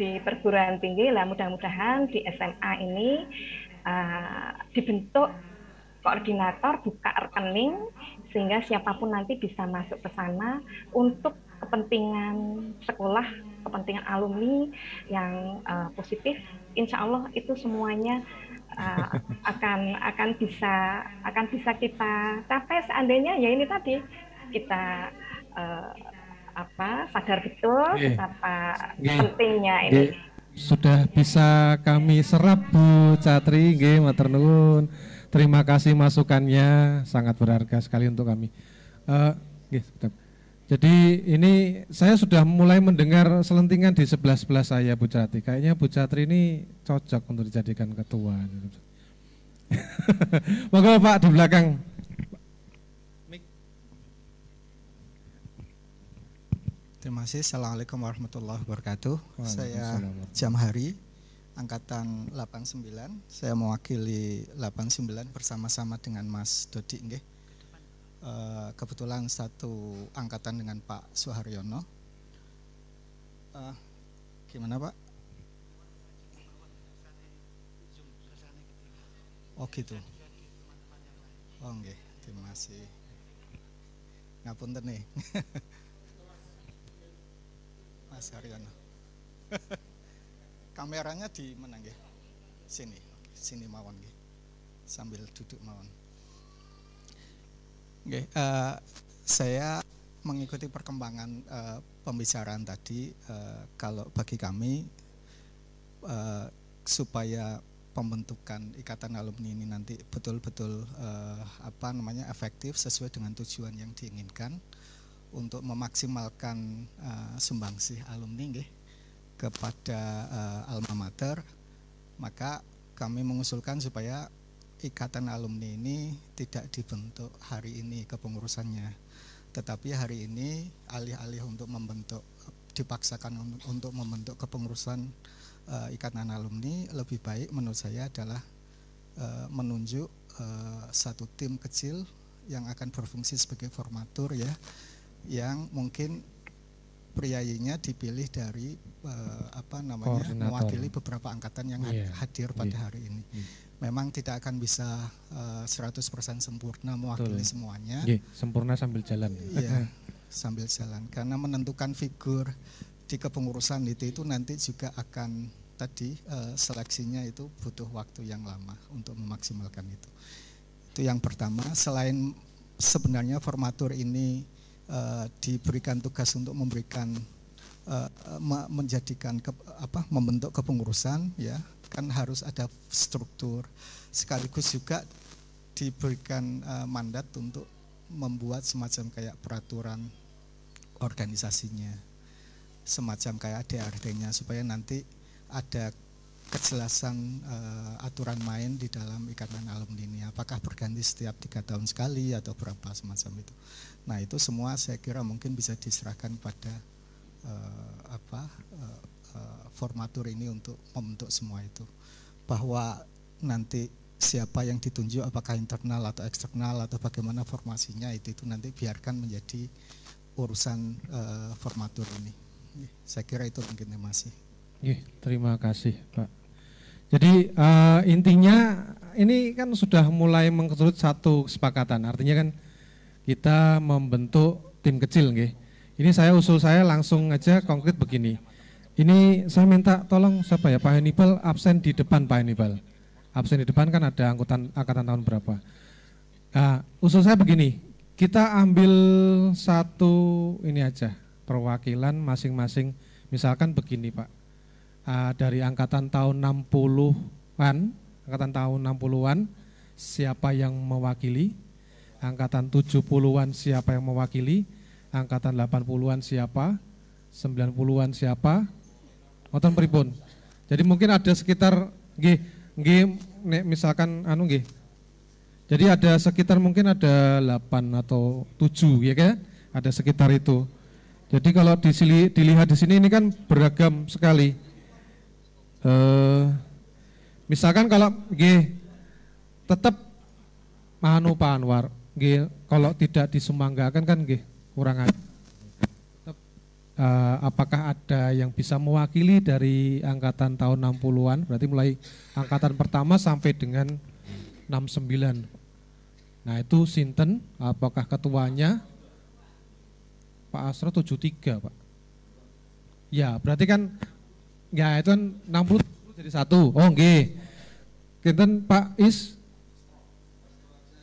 di perguruan tinggi lah, mudah-mudahan di SMA ini dibentuk koordinator buka rekening sehingga siapapun nanti bisa masuk ke sana untuk kepentingan sekolah, kepentingan alumni yang positif. Insya Allah itu semuanya akan bisa kita capai seandainya ini tadi kita sadar betul betapa pentingnya ini. Sudah bisa kami serap Bu Catri, matur nuwun. Terima kasih masukannya, sangat berharga sekali untuk kami. Jadi ini saya sudah mulai mendengar selentingan di sebelah saya Bu Catri. Kayaknya Bu Catri ini cocok untuk dijadikan ketua. Monggo Pak di belakang. Terima kasih. Assalamualaikum warahmatullahi wabarakatuh. Saya Jamhari, angkatan 89. Saya mewakili 89 bersama-sama dengan Mas Dodi nggih. Kebetulan satu angkatan dengan Pak Suharyono. Gimana Pak? Oh gitu. Oh nggih, terima kasih. Ngapunten nih. Mas Haryono. Kameranya di mana nggih? Sini. Sini mawon nggih. Sambil duduk mawon. Nggih, saya mengikuti perkembangan pembicaraan tadi. Kalau bagi kami supaya pembentukan ikatan alumni ini nanti betul-betul efektif sesuai dengan tujuan yang diinginkan untuk memaksimalkan sumbangsih alumni nggih kepada alma mater, maka kami mengusulkan supaya ikatan alumni ini tidak dibentuk hari ini kepengurusannya, tetapi hari ini alih-alih untuk dipaksakan untuk membentuk kepengurusan ikatan alumni, lebih baik menurut saya adalah menunjuk satu tim kecil yang akan berfungsi sebagai formatur ya, yang mungkin priayinya dipilih dari mewakili beberapa angkatan yang hadir pada hari ini. Memang tidak akan bisa 100% sempurna mewakili semuanya. Sempurna sambil jalan. Iya, sambil jalan. Karena menentukan figur di kepengurusan itu nanti juga akan seleksinya itu butuh waktu yang lama untuk memaksimalkan itu. Itu yang pertama. Selain sebenarnya formatur ini diberikan tugas untuk memberikan membentuk kepengurusan ya, kan harus ada struktur, sekaligus juga diberikan mandat untuk membuat semacam kayak peraturan organisasinya, semacam kayak ADART-nya, supaya nanti ada kejelasan aturan main di dalam ikatan alumni ini, apakah berganti setiap 3 tahun sekali atau berapa semacam itu. Nah itu semua saya kira mungkin bisa diserahkan pada formatur ini untuk membentuk semua itu, bahwa nanti siapa yang ditunjuk, apakah internal atau eksternal atau bagaimana formasinya, itu nanti biarkan menjadi urusan formatur ini. Saya kira itu mungkin masih. Terima kasih Pak. Jadi intinya ini kan sudah mulai mengerucut satu kesepakatan, artinya kan kita membentuk tim kecil nggih. Ini usul saya langsung aja konkret begini. Ini saya minta tolong siapa ya, Pak Hannibal absen di depan, Pak Hannibal. Absen di depan kan ada angkatan tahun berapa. Nah, usul saya begini, kita ambil satu ini aja, perwakilan masing-masing. Misalkan begini Pak, dari angkatan tahun 60-an, siapa yang mewakili, angkatan 70-an siapa yang mewakili, angkatan 80-an siapa, 90-an siapa, ngoten pripun. Jadi mungkin ada sekitar misalkan jadi ada sekitar mungkin ada 8 atau 7 ya kan, ada sekitar itu. Jadi kalau dilihat di sini ini kan beragam sekali. Misalkan kalau tetap Pak Anwar, kalau tidak disumanggakan kan kurang aja. Apakah ada yang bisa mewakili dari angkatan tahun 60-an, berarti mulai angkatan pertama sampai dengan 69. Nah itu sinten, apakah ketuanya Pak Asro 73 Pak? Ya berarti kan, ya itu kan 60 jadi 1, oh nggih. Kinten Pak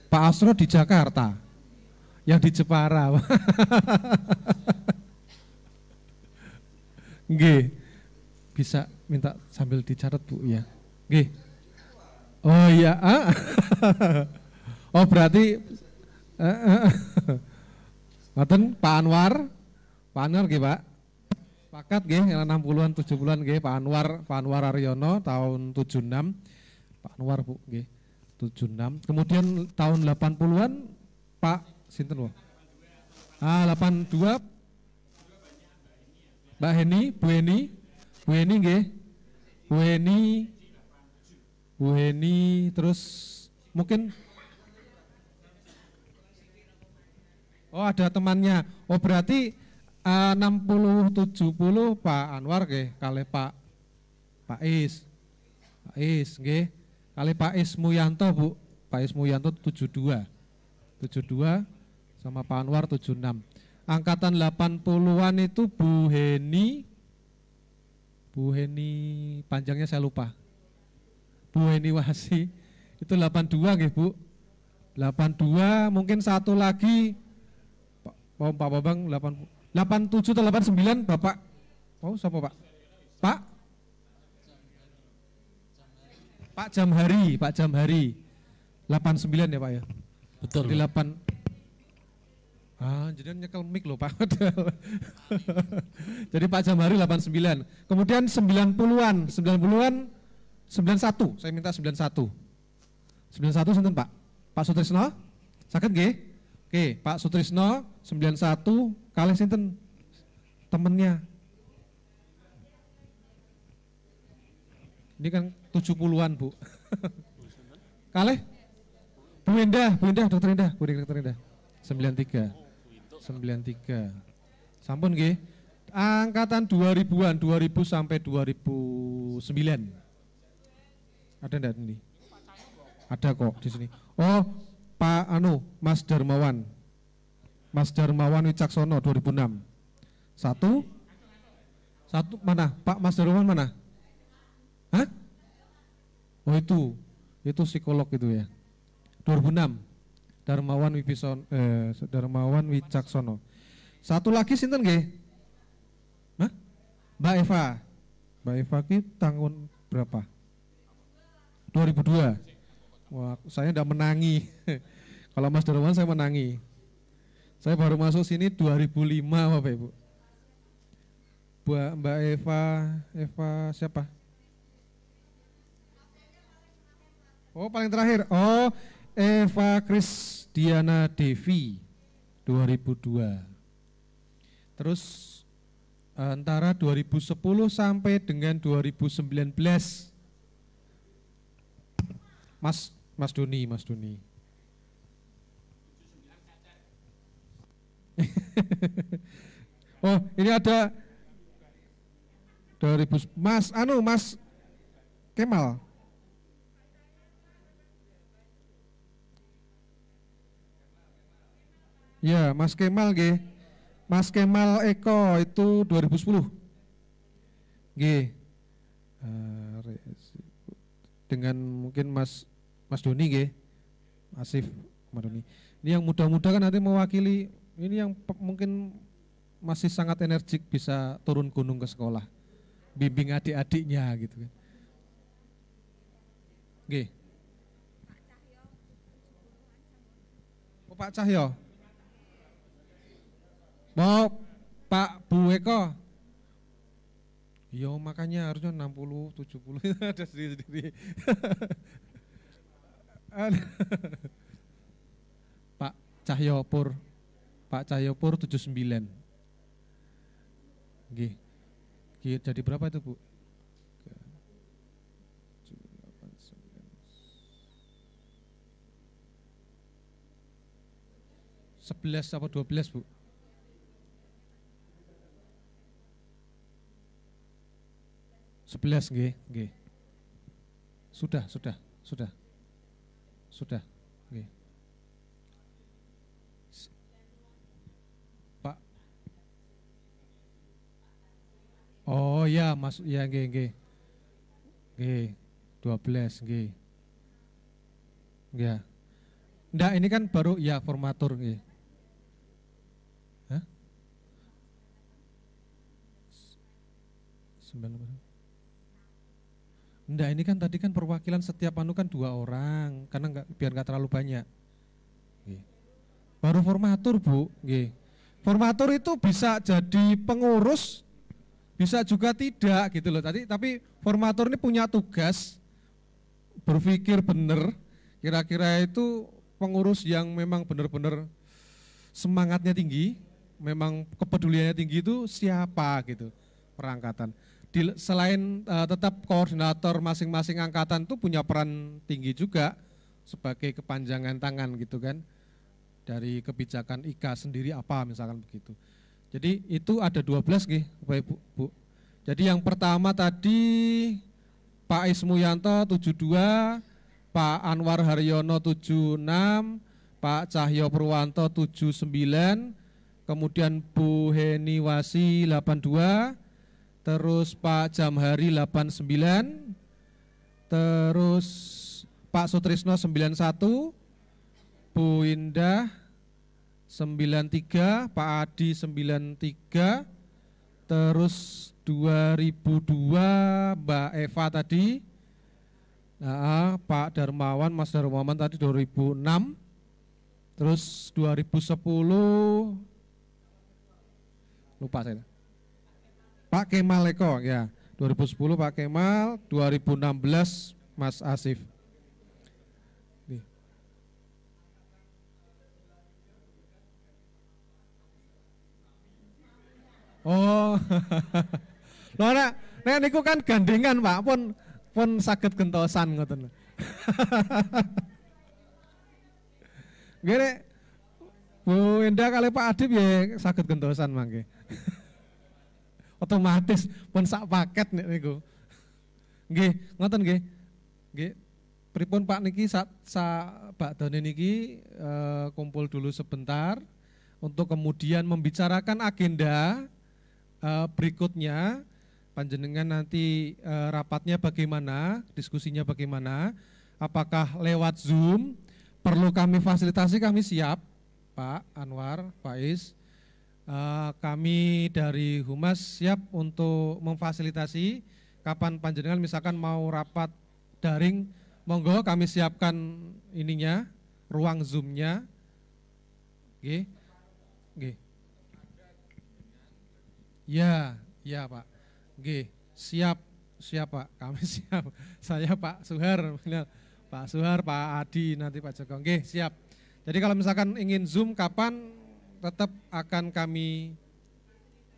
Asro di Jakarta, yang di Jepara. Nggih. Bisa minta sambil dicatat Bu ya. Nggih. Oh iya. Oh berarti ngoten Pak Anwar nggih Pak. Sepakat nggih 60-an 70-an nggih Pak Anwar Aryono tahun 76. Pak Anwar Bu nggih 76. Kemudian tahun 80-an Pak sinten Bu? 82 Mbak Heni, Bu Heni nggih. Bu Heni, terus mungkin ada temannya. Oh berarti 60-70 Pak Anwar nggih, kalih Pak Is. Pak Is nggih. Kalih Pak Is Muyanto, Bu. Pak Is Muyanto 72 sama Pak Anwar 76. Angkatan 80-an itu Bu Heni panjangnya saya lupa. Bu Heni Wasi itu 82 nggih, Bu. 82, mungkin satu lagi Pak Babang 87 atau 89 Bapak. Oh, siapa Pak? Pak Jamhari 89 ya Pak ya. Betul. Di 8. Jadi nyekel mic loh Pak. Jadi Pak Jamhari 89. Kemudian 90-an 91. Saya minta 91. 91 sinten Pak? Pak Sutrisno? Saged nggih? Oke, Pak Sutrisno 91 kalih sinten temennya? Ini kan 70-an Bu. Kalih? Bu Indah, Dokter Indah, Bu Dokter Indah. 93. Sampun nggih. Angkatan 2000-an, 2000 sampai 2009. Ada enggak ini? Ada kok di sini. Oh, Pak Mas Darmawan Wicaksono 2006. Satu mana? Pak Mas Darmawan mana? Hah? Oh itu psikolog itu ya. 2006. Darmawan Wicaksono. Satu lagi sinten nggih? Hah? Mbak Eva ki tahun berapa? 2002. Wah, saya enggak menangi. Kalau Mas Darmawan saya menangi. Saya baru masuk sini 2005 Bapak Ibu. Mbak Eva siapa? Oh, paling terakhir. Oh, Eva Krisdiana Devi 2002. Terus antara 2010 sampai dengan 2019 Mas Doni. Oh, ini ada 2000 Mas Kemal. Ya, Mas Kemal nggih. Mas Kemal Eko itu 2010. Nggih. Dengan mungkin Mas Doni nggih. Asif Mas Doni. Ini yang muda-muda kan nanti mewakili, ini yang mungkin masih sangat energik bisa turun gunung ke sekolah. Bimbing adik-adiknya gitu kan. Nggih. Oh, Pak Cahyo. Mau Pak Bu Eko. Iya makanya harusnya 60, 70 ada sendiri-sendiri. Pak Cahyopur 79. Nggih. Jadi berapa itu Bu? 11 apa 12 Bu? Sebelas nggih. Sudah. Nggih. Pak. Oh ya, masuk ya nggih. Nggih. 12 nggih. Ya. Nggak, ini kan baru ya formatur nggih. Hah? 9. Enggak, ini kan tadi kan perwakilan setiap anu kan 2 orang, karena biar nggak terlalu banyak. Baru formatur Bu. Formatur itu bisa jadi pengurus, bisa juga tidak gitu loh. Tapi formatur ini punya tugas berpikir benar. Kira-kira itu pengurus yang memang benar-benar semangatnya tinggi, memang kepeduliannya tinggi itu siapa gitu perangkatan. selain tetap koordinator masing-masing angkatan itu punya peran tinggi juga sebagai kepanjangan tangan gitu kan dari kebijakan IKA sendiri apa misalkan begitu. Jadi itu ada 12 nggih Bapak Ibu, Bu. Jadi yang pertama tadi Pak Ismuyanto 72, Pak Anwar Haryono 76, Pak Cahyo Purwanto 79, kemudian Bu Heni Wasi 82, terus Pak Jamhari 89, terus Pak Sutrisno 91, Bu Indah 93, Pak Adi 93, terus 2002 Mbak Eva tadi, nah, Pak Darmawan, Mas Darmawan tadi 2006, terus 2010 lupa saya. Pak Kemal Eko ya, 2010 Pak Kemal, 2016 Mas Asif. Nih. Oh, lho nek niku kan gandengan Pak, pun saged gentosan ngoten. Nggih nek Bu Indah kali Pak Adib ya saged gentosan mangke. Otomatis pun sak paket nek niku. Nggih, ngoten nggih. Nggih. Pripun Pak niki sak bakdane niki kumpul dulu sebentar untuk kemudian membicarakan agenda berikutnya. Panjenengan nanti rapatnya bagaimana, diskusinya bagaimana, apakah lewat Zoom, perlu kami fasilitasi, kami siap, Pak Anwar, Pak Is. Kami dari Humas siap untuk memfasilitasi kapan panjenengan misalkan mau rapat daring, monggo kami siapkan ininya, ruang Zoom-nya. Nggih. Nggih. Ya, ya Pak. Nggih, siap Pak, kami siap. Saya Pak Suhar, Pak Suhar, Pak Adi, nanti Pak Joko. Nggih, siap. Jadi kalau misalkan ingin Zoom kapan tetap akan kami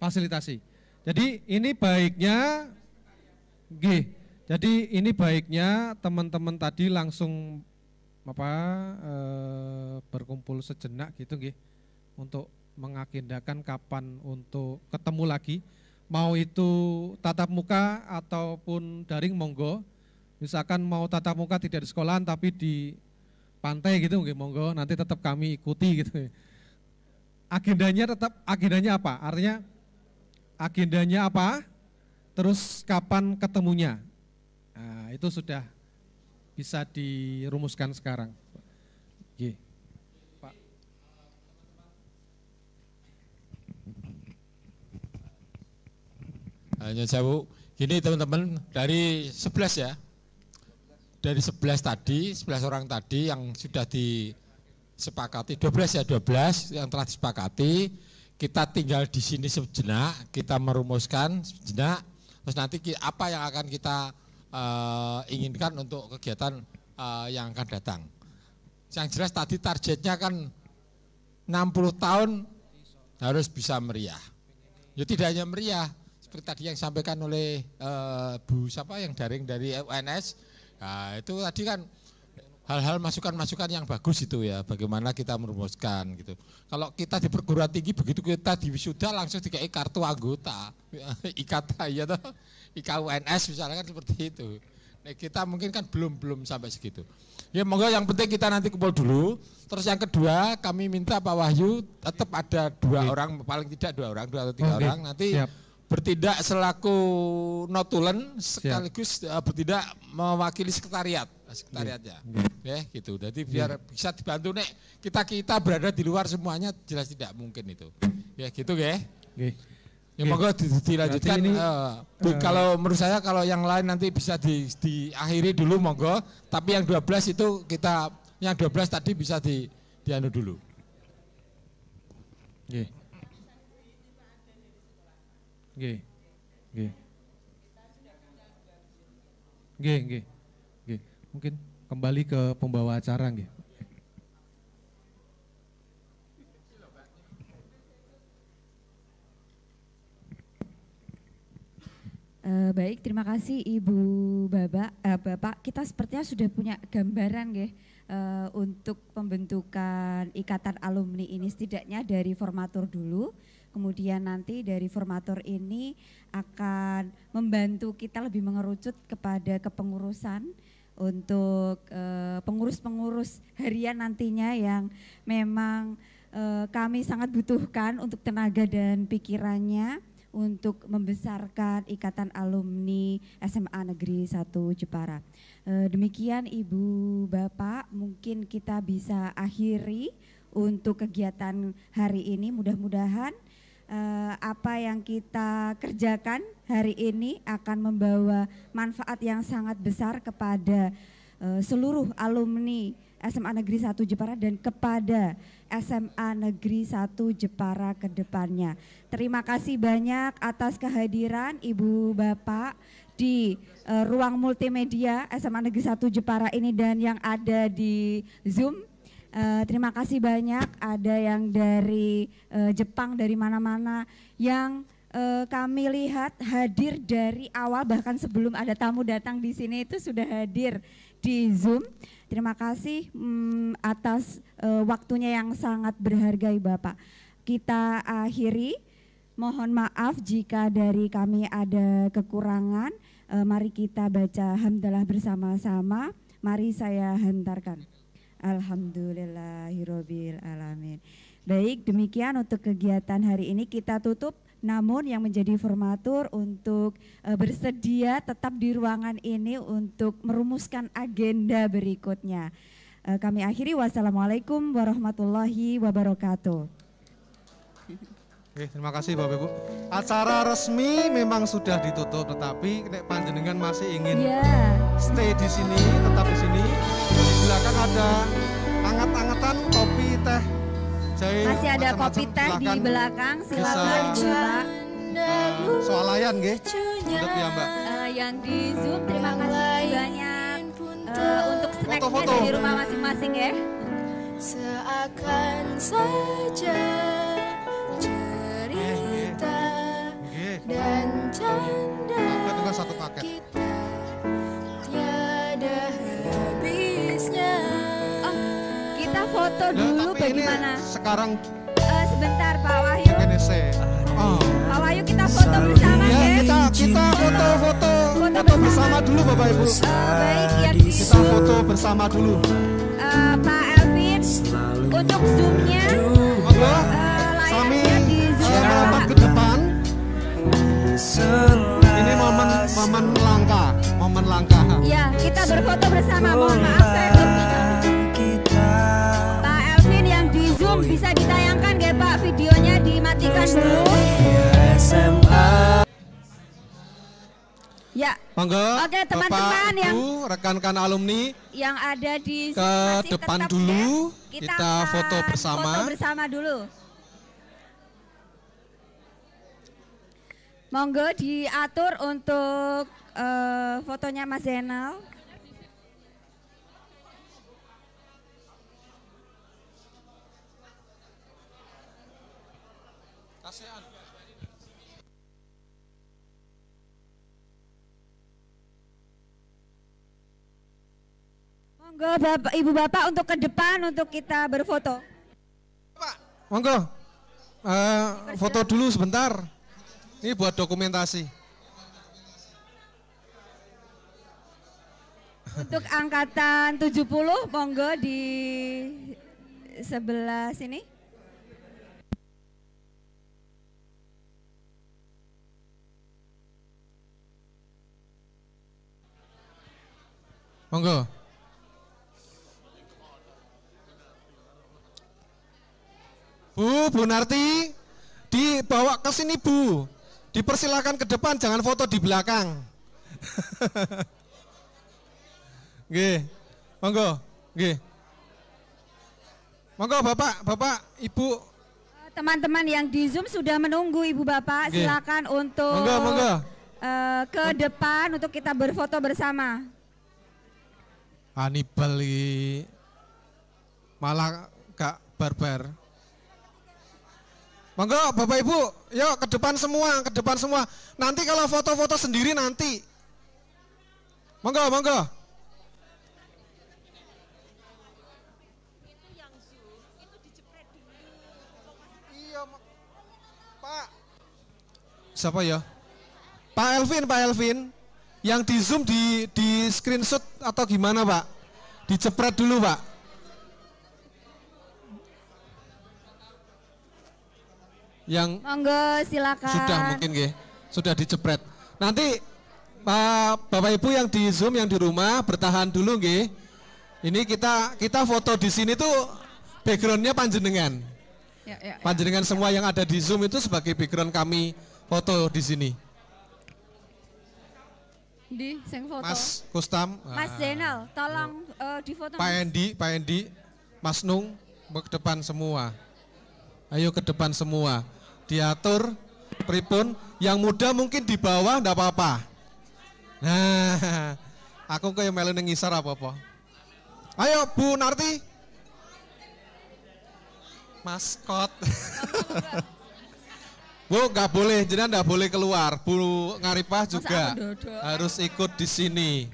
fasilitasi. Jadi ini baiknya, nggih. Jadi ini baiknya teman-teman tadi langsung berkumpul sejenak gitu nggih untuk mengagendakan kapan untuk ketemu lagi. Mau itu tatap muka ataupun daring monggo. Misalkan mau tatap muka tidak di sekolahan tapi di pantai gitu nggih monggo, nanti tetap kami ikuti gitu. Agendanya apa? Artinya agendanya apa? Terus kapan ketemunya? Nah, itu sudah bisa dirumuskan sekarang. Nggih. Pak. Hanya jauh. Gini teman-teman, dari 11 ya. Dari 11 tadi, 11 orang tadi yang sudah disepakati, 12 ya, 12 yang telah disepakati, kita tinggal di sini sejenak, kita merumuskan sejenak, terus nanti apa yang akan kita inginkan untuk kegiatan yang akan datang. Yang jelas tadi targetnya kan 60 tahun harus bisa meriah. Ya tidak hanya meriah, seperti tadi yang disampaikan oleh Bu siapa yang daring dari UNS, nah, itu tadi kan hal-hal masukan-masukan yang bagus itu ya, bagaimana kita merumuskan gitu. Kalau kita di perguruan tinggi begitu kita di wisuda langsung dikai kartu anggota, IKTA ya toh, IKUNS misalnya kan seperti itu. Nah, kita mungkin kan belum sampai segitu. Ya monggo yang penting kita nanti kumpul dulu. Terus yang kedua kami minta Pak Wahyu tetap ada 2 orang, paling tidak 2 orang, 2 atau 3 orang nanti siap. Bertindak selaku notulen sekaligus bertindak mewakili sekretariatnya. Ya gitu. Jadi biar bisa dibantu nek kita berada di luar semuanya jelas tidak mungkin itu. Ya gitu ya. Ya monggo dilanjutkan ini, kalau menurut saya kalau yang lain nanti bisa diakhiri dulu monggo, tapi yang 12 itu kita yang 12 tadi bisa dianu dulu. Nggih. Nggih. Nggih. Nggih, nggih. Nggih. Mungkin kembali ke pembawa acara nggih. Baik, terima kasih Ibu Bapak. Kita sepertinya sudah punya gambaran nggih, untuk pembentukan ikatan alumni ini, setidaknya dari formatur dulu. Kemudian nanti dari formatur ini akan membantu kita lebih mengerucut kepada kepengurusan untuk pengurus-pengurus harian nantinya yang memang kami sangat butuhkan untuk tenaga dan pikirannya untuk membesarkan Ikatan Alumni SMA Negeri 1 Jepara. Demikian Ibu Bapak, mungkin kita bisa akhiri untuk kegiatan hari ini. Mudah-mudahan apa yang kita kerjakan hari ini akan membawa manfaat yang sangat besar kepada seluruh alumni SMA Negeri 1 Jepara dan kepada SMA Negeri 1 Jepara ke depannya. Terima kasih banyak atas kehadiran Ibu Bapak di ruang multimedia SMA Negeri 1 Jepara ini dan yang ada di Zoom. Terima kasih banyak, ada yang dari Jepang, dari mana-mana yang kami lihat hadir dari awal, bahkan sebelum ada tamu datang di sini itu sudah hadir di Zoom. Terima kasih atas waktunya yang sangat berharga Bapak. Kita akhiri, mohon maaf jika dari kami ada kekurangan. Mari kita baca hamdalah bersama-sama. Mari saya hantarkan. Alhamdulillahirabbil alamin. Baik, demikian untuk kegiatan hari ini kita tutup. Namun yang menjadi formatur untuk bersedia tetap di ruangan ini untuk merumuskan agenda berikutnya. Kami akhiri, wassalamualaikum warahmatullahi wabarakatuh. Oke, terima kasih Bapak Ibu. Acara resmi memang sudah ditutup, tetapi nek panjenengan masih ingin stay di sini, tetap di sini. Di belakang ada anget-angetan kopi, teh, jahe. Masih ada kopi teh di belakang, silakan Bapak. Soalayan nggih. Untuk ya Mbak. Yang di Zoom terima kasih banyak untuk snacknya dari rumah masing-masing ya. Seakan saja cerita dan canda kita tiada habisnya. Oh, kita foto dulu bagaimana? Sekarang sebentar Pak Wahyu. Pak Wahyu kita foto bersama ya. Kita foto bersama dulu Bapak Ibu. Baik ya. Kita foto bersama dulu. Pak Elvin untuk zoomnya. Layarnya di zoom ke depan. Ini momen langka. Ya, kita berfoto bersama. Mohon maaf saya Pak Elvin yang di zoom bisa ditayangkan nggak Pak, videonya dimatikan dulu. Ya. Monggo. Oke teman-teman yang rekan-rekan alumni yang ada di ke depan dulu. Kita foto bersama. Foto bersama dulu. Monggo diatur untuk fotonya Mas Zainal. Monggo Bapak, Ibu Bapak untuk ke depan untuk kita berfoto. Pak, monggo foto dulu sebentar. Ini buat dokumentasi. Untuk angkatan 70, monggo di sebelah sini. Monggo. Bu Narti, dibawa ke sini Bu. Dipersilakan ke depan, jangan foto di belakang. Nggih. Monggo, nggih. Monggo Bapak, Ibu. Teman-teman yang di Zoom sudah menunggu Ibu Bapak, nggih. Silakan untuk monggo. Ke depan untuk kita berfoto bersama. Hannibal malah gak barbar. Monggo Bapak Ibu, yuk ke depan semua, ke depan semua. Nanti kalau foto-foto sendiri nanti. Monggo, monggo. Iya, Pak. Siapa ya? Pak Elvin. Yang di zoom di screenshot atau gimana Pak? Dicepret dulu Pak. Yang monggo silakan. Sudah mungkin nggih. Sudah dicepret. Nanti Bapak Ibu yang di zoom yang di rumah bertahan dulu nggih. Ini kita foto di sini tuh backgroundnya panjenengan. Ya. Panjenengan semua yang ada di zoom itu sebagai background kami foto di sini. Di sing foto. Mas Kustam. Mas Zainal, tolong di foto. Pak Endi, Mas Nung ke depan semua. Ayo ke depan semua. Diatur pripun, yang muda mungkin di bawah enggak apa-apa. Nah, aku kayak melu ning ngisor apa-apa. Ayo Bu Narti. Maskot. Bu nggak boleh, jadi nggak boleh keluar. Bu Ngaripah juga harus ikut di sini.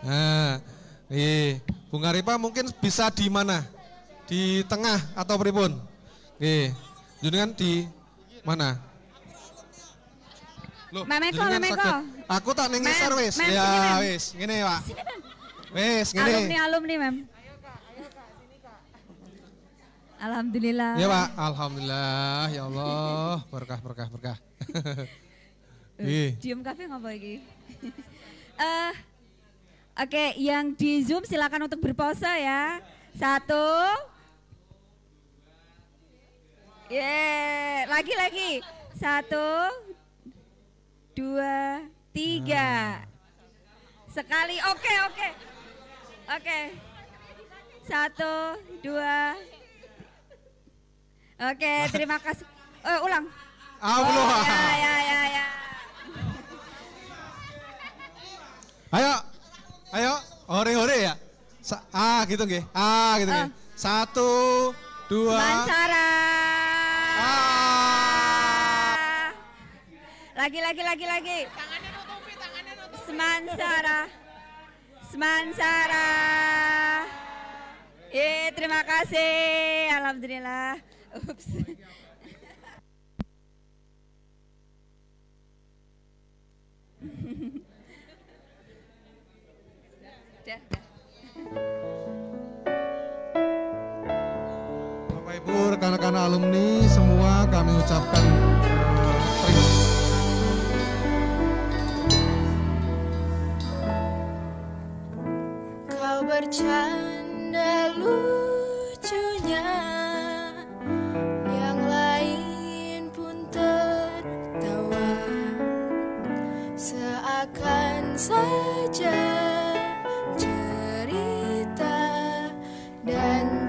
Nah, Bu Ngaripah mungkin bisa di mana? Di tengah atau pripun? Jenengan di mana? Loh, Memeko. Aku tak ning ngisor wis. Ya wis, ngene Pak. Wis, ngene. Alumni Mem. Alhamdulillah. Ya Pak, alhamdulillah ya Allah, berkah. Diem kafe ngapa iki? Oke, yang di Zoom silakan untuk berpose ya. 1. Lagi. 1, 2, 3. Sekali. Oke. 1, 2. Oke, terima kasih. Ulang. Allah. Ya. Ayo, hore ya. Gitu nggih. Gitu nggih. 1, 2. Semansara. Lagi. Tangannya nutupi. Semansara. Terima kasih. Alhamdulillah. Ups. Bapak Ibu, rekan-rekan alumni semua kami ucapkan terima kasih. Kau bercanda lucunya, yang lain pun tertawa, seakan saja cerita dan